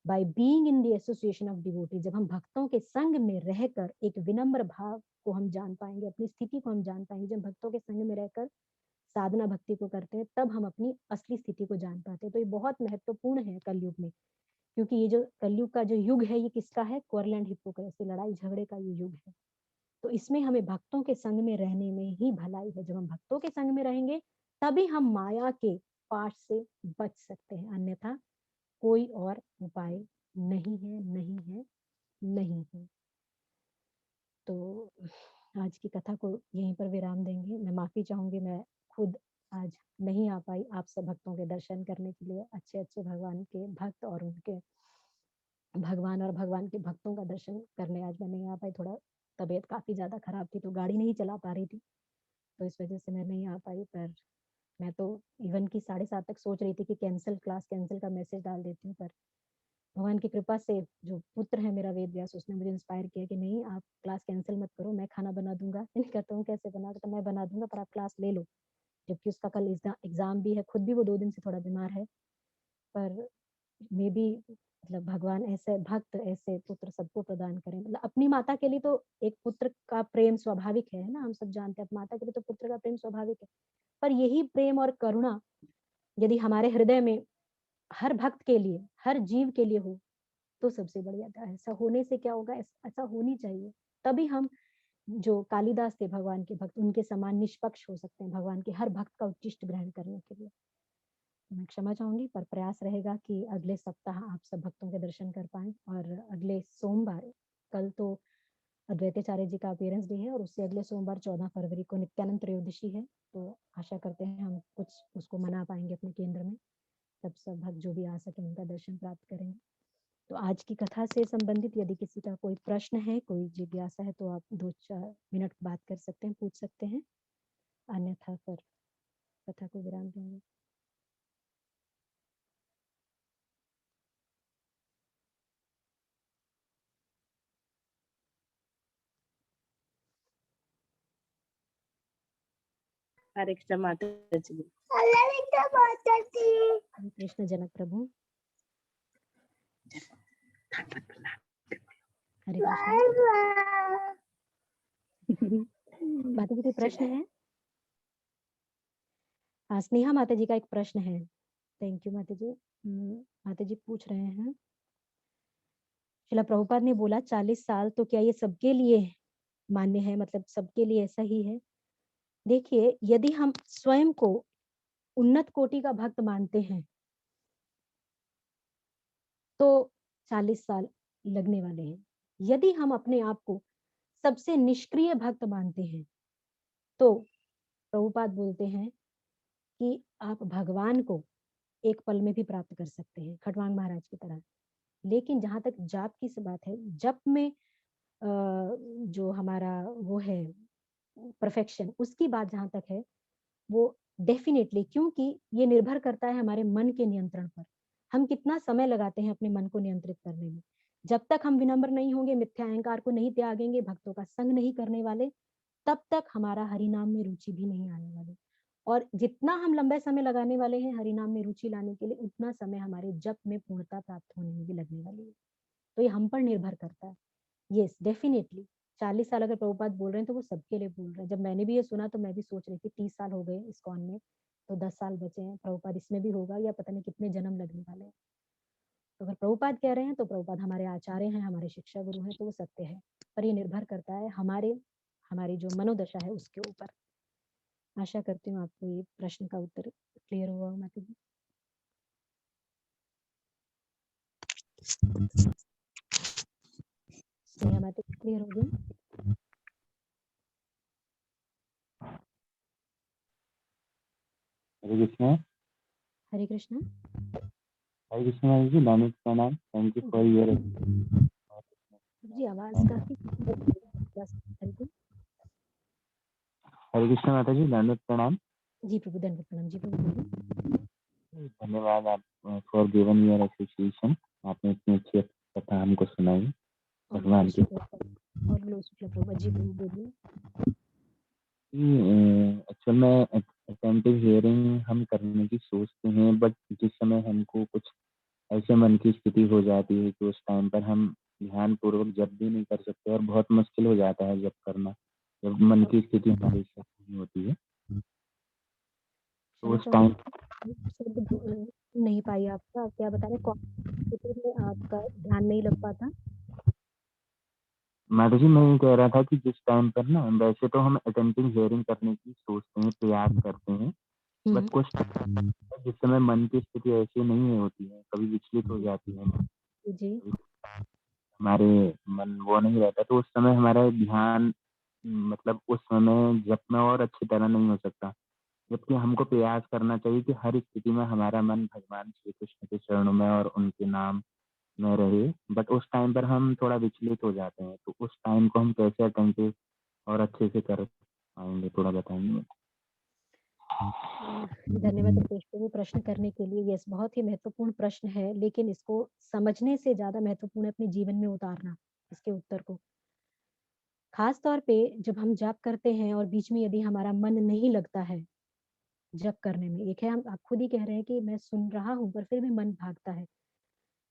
by being in the association of devotee. जब हम भक्तों के संग में रहकर एक विनम्र भाव को हम जान पाएंगे, अपनी स्थिति को हम जान पाएंगे। जब भक्तों के संग में रहकर साधना भक्ति को करते हैं तब हम अपनी असली स्थिति को जान पाते हैं। तो ये बहुत महत्वपूर्ण है कलयुग में, क्योंकि ये जो कलयुग का जो युग है ये किसका है, क्वारल एंड हिपोक्रेसी, लड़ाई झगड़े का ये युग है। तो इसमें हमें भक्तों के संग में रहने में ही भलाई है। जब हम भक्तों के संग में रहेंगे तभी हम माया के पाश से बच सकते हैं, अन्यथा कोई और उपाय नहीं है, नहीं है, नहीं है। तो आज की कथा को यहीं पर विराम देंगे। मैं माफी चाहूंगी, मैं खुद आज नहीं आ पाई आप सब भक्तों के दर्शन करने के लिए। अच्छे अच्छे भगवान के भक्त और उनके भगवान और भगवान के भक्तों का दर्शन करने आज मैं नहीं आ पाई। थोड़ा तबीयत काफी ज्यादा खराब थी तो गाड़ी नहीं चला पा रही थी, तो इस वजह से मैं नहीं आ पाई। पर मैं तो इवन की 7:30 तक सोच रही थी कि कैंसिल, क्लास कैंसिल का मैसेज डाल देती हूँ, पर भगवान की कृपा से जो पुत्र है मेरा वेद व्यास, उसने मुझे इंस्पायर किया कि नहीं आप क्लास कैंसिल मत करो, मैं खाना बना दूंगा। मैंने कहता हूँ कैसे बना, तो मैं बना दूंगा पर आप क्लास ले लो, जबकि उसका कल एग्जाम भी है। खुद भी वो 2 दिन से थोड़ा बीमार है, पर मे बी मतलब भगवान ऐसे भक्त, ऐसे पुत्र सबको प्रदान करें। मतलब अपनी माता के लिए तो एक पुत्र का प्रेम स्वाभाविक है ना, हम सब जानते हैं माता के लिए तो पुत्र का प्रेम स्वाभाविक है। पर यही प्रेम और करुणा यदि हमारे हृदय में हर भक्त के लिए, हर जीव के लिए हो तो सबसे बढ़िया था। ऐसा होने से क्या होगा, ऐसा होनी चाहिए, तभी हम जो कालिदास थे भगवान के भक्त, उनके समान निष्पक्ष हो सकते हैं भगवान के हर भक्त का उच्चिष्ट ग्रहण करने के लिए। मैं क्षमा चाहूंगी, पर प्रयास रहेगा कि अगले सप्ताह आप सब भक्तों के दर्शन कर पाए। और अगले सोमवार, कल तो अद्वैताचार्य जी का अपीयरेंस डे है और उससे अगले सोमवार 14 फरवरी को नित्यानंद त्रयोदशी है। तो आशा करते हैं हम कुछ उसको मना पाएंगे अपने केंद्र में। तब सब भक्त जो भी आ सके उनका दर्शन प्राप्त करेंगे। तो आज की कथा से संबंधित यदि किसी का कोई प्रश्न है, कोई जिज्ञासा है, तो आप 2-4 मिनट बात कर सकते हैं, पूछ सकते हैं, अन्यथा फिर कथा को विराम देंगे। हरे कृष्ण माता जी। कृष्ण जनक प्रभु, हरे कृष्ण। माता जी कोई प्रश्न है? हाँ, स्नेहा माता जी का एक प्रश्न है। थैंक यू माता जी। माता जी पूछ रहे हैं, शिला प्रभुपाद ने बोला 40 साल, तो क्या ये सबके लिए मान्य है, मतलब सबके लिए ऐसा ही है? देखिए, यदि हम स्वयं को उन्नत कोटि का भक्त मानते हैं, तो 40 साल लगने वाले हैं। यदि हम अपने आप को सबसे निष्क्रिय भक्त मानते हैं, तो प्रभुपाद बोलते हैं कि आप भगवान को एक पल में भी प्राप्त कर सकते हैं, खटवांग महाराज की तरह। लेकिन जहां तक जाप की बात है, जप में जो हमारा वो है परफेक्शन, उसकी बात जहां तक है, वो डेफिनेटली, क्योंकि ये निर्भर करता है हमारे मन के नियंत्रण पर। हम कितना समय लगाते हैं अपने मन को नियंत्रित करने में। जब तक हम विनम्र नहीं होंगे, मिथ्या अहंकार को नहीं त्यागेंगे, भक्तों का संग नहीं करने वाले, तब तक हमारा हरिनाम में रुचि भी नहीं आने वाली। और जितना हम लंबे समय लगाने वाले हैं हरिनाम में रुचि लाने के लिए, उतना समय हमारे जप में पूर्णता प्राप्त होने में भी लगने वाली है। तो ये हम पर निर्भर करता है। यस, डेफिनेटली 40 साल अगर प्रभुपाद बोल रहे हैं, तो वो सबके लिए बोल रहे हैं। जब मैंने भी ये सुना, तो मैं भी सोच रही थी 30 साल हो गए इस्कॉन में, तो 10 साल बचे हैं, प्रभुपाद इसमें भी होगा या पता नहीं कितने जन्म लगने वाले हैं। तो अगर प्रभुपाद कह रहे हैं, तो प्रभुपाद हमारे आचार्य हैं, हमारे शिक्षा गुरु हैं, तो वो सत्य है। पर ये निर्भर करता है हमारी जो मनोदशा है उसके ऊपर। आशा करती हूँ आपको ये प्रश्न का उत्तर क्लियर हुआ हो माता जी। स्नेहा माता जी क्लियर हो गई? हरे कृष्णा। हरे कृष्णा। हरे कृष्णा जी, नानक प्रणाम। Thank you for your. जी, आवाज काफी हरे कृष्णा माता जी, नानक प्रणाम। जी प्रभु, दंडवत प्रणाम। जी प्रभु बोलिए। धन्यवाद आप फॉर गिवन योर एसोसिएशन। आपने इतनी अच्छी कथा हमको सुनाई और भगवान की। ग्लो शुक्ला प्रभु। जी प्रभु बोलिए। एक्चुअल में अटेंटिव हियरिंग हम करने की सोचते हैं, बट जिस समय हमको कुछ ऐसे मन की स्थिति हो जाती है कि उस टाइम पर हम ध्यान पूर्वक जप भी नहीं कर सकते और बहुत मुश्किल हो जाता है जप करना, जब मन की स्थिति हमारी साथ नहीं होती है। तो क्षमा उस टाइम चाहूंगी, शब्द नहीं पाई आपका, क्या बता रहे, कौन स्थिति में आपका ध्यान नहीं लग पाता? मैडम जी, मैं ये कह रहा था कि जिस टाइम पर ना, वैसे तो हम अटेंटिव हियरिंग करने की सोचते हैं, प्रयास करते हैं, बट कुछ टाइम जिस समय मन की स्थिति ऐसी नहीं होती है, कभी विचलित हो जाती है, जी हमारे मन वो नहीं रहता, तो उस समय हमारा ध्यान मतलब उस समय जप में और अच्छी तरह नहीं हो सकता। जबकि हमको प्रयास करना चाहिए कि हर स्थिति में हमारा मन भगवान श्री कृष्ण के चरणों में और उनके नाम में रहे। बट उस टाइम पर हम थोड़ा विचलित हो जाते हैं, तो उस टाइम को हम कैसे अटेंटिव और अच्छे से कर पाएंगे, थोड़ा बताएंगे? धन्यवाद रितेश प्रभु प्रश्न करने के लिए। यस, बहुत ही महत्वपूर्ण प्रश्न है, लेकिन इसको समझने से ज्यादा महत्वपूर्ण है अपने जीवन में उतारना इसके उत्तर को। खास तौर पे जब हम जाप करते हैं और बीच में यदि हमारा मन नहीं लगता है जप करने में, एक है हम, आप खुद ही कह रहे हैं कि मैं सुन रहा हूँ पर फिर भी मन भागता है।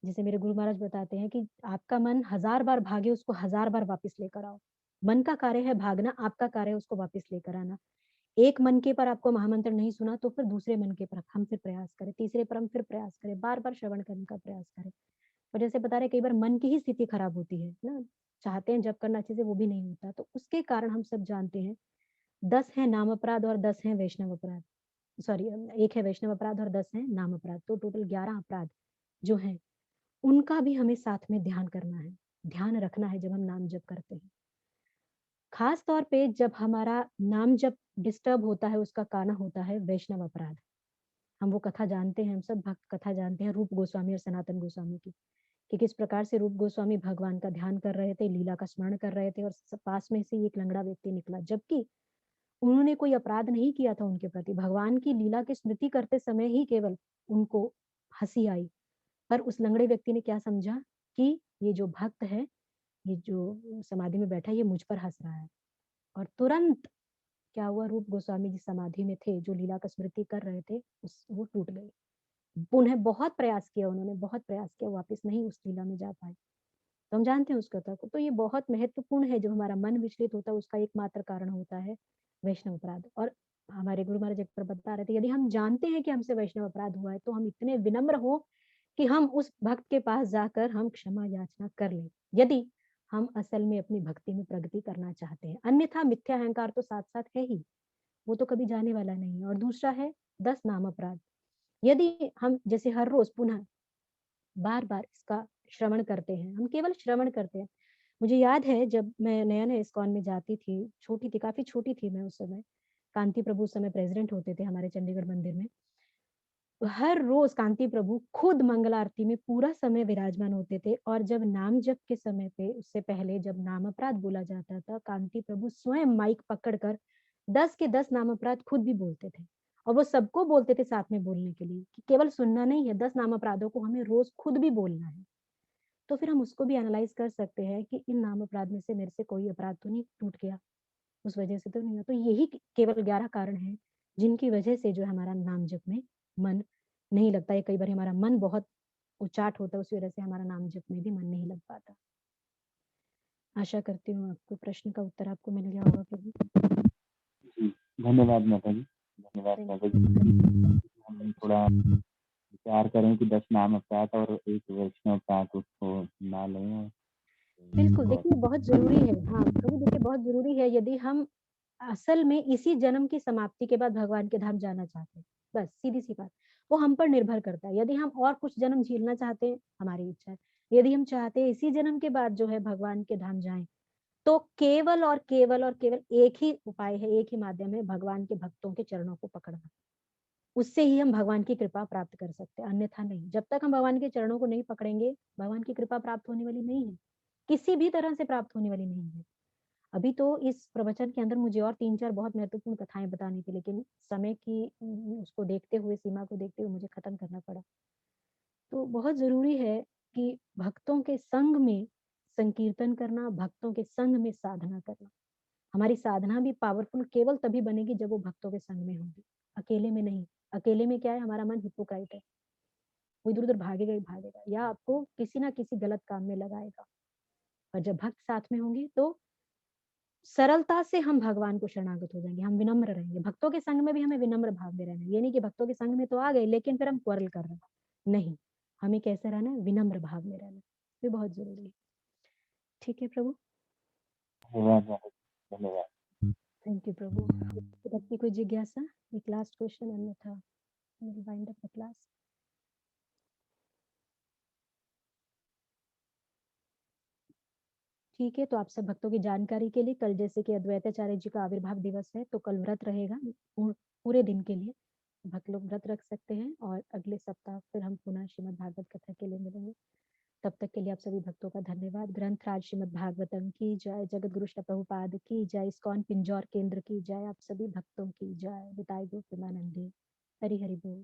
जैसे मेरे गुरु महाराज बताते हैं कि आपका मन 1000 बार भागे, उसको 1000 बार वापस लेकर आओ। मन का कार्य है भागना, आपका कार्य है उसको वापस लेकर आना। एक मन के पर आपको महामंत्र नहीं सुना, तो फिर दूसरे मन के पर हम फिर प्रयास करें, तीसरे पर हम फिर प्रयास करें, बार बार श्रवण करने का प्रयास करें। और जैसे बता रहे, कई बार मन की ही स्थिति खराब होती है ना, चाहते हैं जब करना अच्छे से, वो भी नहीं होता। तो उसके कारण हम सब जानते हैं 10 है नाम अपराध और 10 है वैष्णव अपराध। सॉरी, एक है वैष्णव अपराध और 10 है नाम अपराध, तो टोटल 11 अपराध जो है, उनका भी हमें साथ में ध्यान करना है, ध्यान रखना है जब हम नाम जप करते हैं। खास तौर पे जब हमारा नाम जप डिस्टर्ब होता है, उसका कारण होता है वैष्णव अपराध। हम वो कथा जानते हैं, हम सब भक्त कथा जानते हैं रूप गोस्वामी और सनातन गोस्वामी की, कि किस प्रकार से रूप गोस्वामी भगवान का ध्यान कर रहे थे, लीला का स्मरण कर रहे थे, और पास में से एक लंगड़ा व्यक्ति निकला, जबकि उन्होंने कोई अपराध नहीं किया था उनके प्रति। भगवान की लीला की स्मृति करते समय ही केवल उनको हंसी आई। पर उस लंगड़े व्यक्ति ने क्या समझा कि ये जो भक्त है, ये जो समाधि में बैठा है, ये मुझ पर हंस रहा है। और तुरंत क्या हुआ, रूप गोस्वामी जिस समाधि में थे, जो लीला का स्मृति कर रहे थे, उस वो टूट गए। उन्हें बहुत प्रयास किया, उन्होंने बहुत प्रयास किया, वापस नहीं उस लीला में जा पाए। तो हम जानते हैं उस कथा को। तो ये बहुत महत्वपूर्ण है, जब हमारा मन विचलित होता है उसका एकमात्र कारण होता है वैष्णव अपराध। और हमारे गुरु महाराज एक बार बता रहे थे, यदि हम जानते हैं कि हमसे वैष्णव अपराध हुआ है तो हम इतने विनम्र हो कि हम उस भक्त के पास जाकर हम क्षमा याचना कर लें, यदि हम असल में अपनी भक्ति में प्रगति करना चाहते हैं। अन्यथा मिथ्या अहंकार तो साथ साथ है ही, वो तो कभी जाने वाला नहीं है। और दूसरा है 10 नाम अपराध। यदि हम जैसे हर रोज पुनः बार बार इसका श्रवण करते हैं, हम केवल श्रवण करते हैं। मुझे याद है जब मैं नया नया इस्कॉन में जाती थी, छोटी थी, काफी छोटी थी मैं उस समय, कांति प्रभु उस समय प्रेसिडेंट होते थे हमारे चंडीगढ़ मंदिर में। हर रोज कांति प्रभु खुद मंगल आरती में पूरा समय विराजमान होते थे, और जब नाम जप के समय पे, उससे पहले जब नाम अपराध बोला जाता था, कांति प्रभु स्वयं माइक पकड़कर 10 के 10 नाम अपराध खुद भी बोलते थे। और वो सबको बोलते थे साथ में बोलने के लिए, कि केवल सुनना नहीं है, 10 नाम अपराधों को हमें रोज खुद भी बोलना है। तो फिर हम उसको भी एनालाइज कर सकते हैं कि इन नाम अपराध में से मेरे से कोई अपराध तो नहीं टूट गया, उस वजह से तो नहीं हुआ। तो यही केवल 11 कारण हैं जिनकी वजह से जो हमारा नाम जप में मन नहीं लगता है। कई बार हमारा मन बहुत उचाट होता है, उस वजह से हमारा नाम जप में भी मन नहीं लग पाता। आशा करती हूँ आपको प्रश्न का उत्तर आपको मिल गया होगा प्रभु। जी, धन्यवाद माता जी, धन्यवाद Thank माता you. जी। हम थोड़ा विचार करें कि 10 नाम अपराध और एक वैष्णव अपराध उसको ना लें। और बिल्कुल, बहुत देखिए बहुत ज़रूरी है। हाँ, प्रभु देखिए बहुत ज़रूरी है, यदि हम असल में इसी जन्म की समाप्ति के बाद भगवान के धाम जाना चाहते हैं, बस सीधी-सी बात। वो हम पर निर्भर करता है। यदि हम और कुछ जन्म झेलना चाहते हैं, हमारी इच्छा है। यदि हम चाहते हैं इसी जन्म के बाद जो है भगवान के धाम जाएँ, तो केवल और केवल और केवल एक ही उपाय है, एक ही माध्यम है, भगवान के भक्तों के चरणों को पकड़ना। उससे ही हम भगवान की कृपा प्राप्त कर सकते हैं, अन्यथा नहीं। जब तक हम भगवान के चरणों को नहीं पकड़ेंगे, भगवान की कृपा प्राप्त होने वाली नहीं है। किसी भी तरह से प्राप्त होने वाली नहीं है। अभी तो इस प्रवचन के अंदर मुझे और 3-4 बहुत महत्वपूर्ण कथाएँ बतानी थी, लेकिन समय की उसको देखते हुए, सीमा को देखते हुए मुझे खत्म करना पड़ा। तो बहुत ज़रूरी है कि भक्तों के संग में संकीर्तन करना, भक्तों के संग में साधना करना। हमारी साधना भी पावरफुल केवल तभी बनेगी जब वो भक्तों के संग में होगी, अकेले में नहीं। अकेले में क्या है, हमारा मन हिपोक्राइट है, वो इधर-उधर भागेगा ही भागेगा, या आपको किसी ना किसी गलत काम में लगाएगा। और जब भक्त साथ में होंगे तो सरलता से हम भगवान को शरणागत हो जाएँगे, हम विनम्र रहेंगे। भक्तों के संग में भी हमें विनम्र भाव में रहना है। ये नहीं कि भक्तों के संग में तो आ गए लेकिन फिर हम क्वारल कर रहे हैं। नहीं, हमें कैसे रहना है? विनम्र भाव में रहना है। ये बहुत ज़रूरी है। ठीक है प्रभु, धन्यवाद माता जी, धन्यवाद। थैंक यू प्रभु। तब की कोई जिज्ञासा? एक लास्ट क्वेश्चन अन्यथा we'll wind up the class. ठीक है, तो आप सब भक्तों की जानकारी के लिए कल जैसे कि अद्वैताचार्य जी का आविर्भाव दिवस है, तो कल व्रत रहेगा पूरे दिन के लिए। भक्त लोग व्रत रख सकते हैं, और अगले सप्ताह फिर हम पुनः श्रीमद् भागवत कथा के लिए मिलेंगे। तब तक के लिए आप सभी भक्तों का धन्यवाद। ग्रंथराज श्रीमद् भागवतम की जय, जगत गुरु श्री प्रभुपाद की जय, इस्कॉन पिंजौर केंद्र की जय, आप सभी भक्तों की जय। निताई गौर प्रेमानंदी। हरि हरि बोल।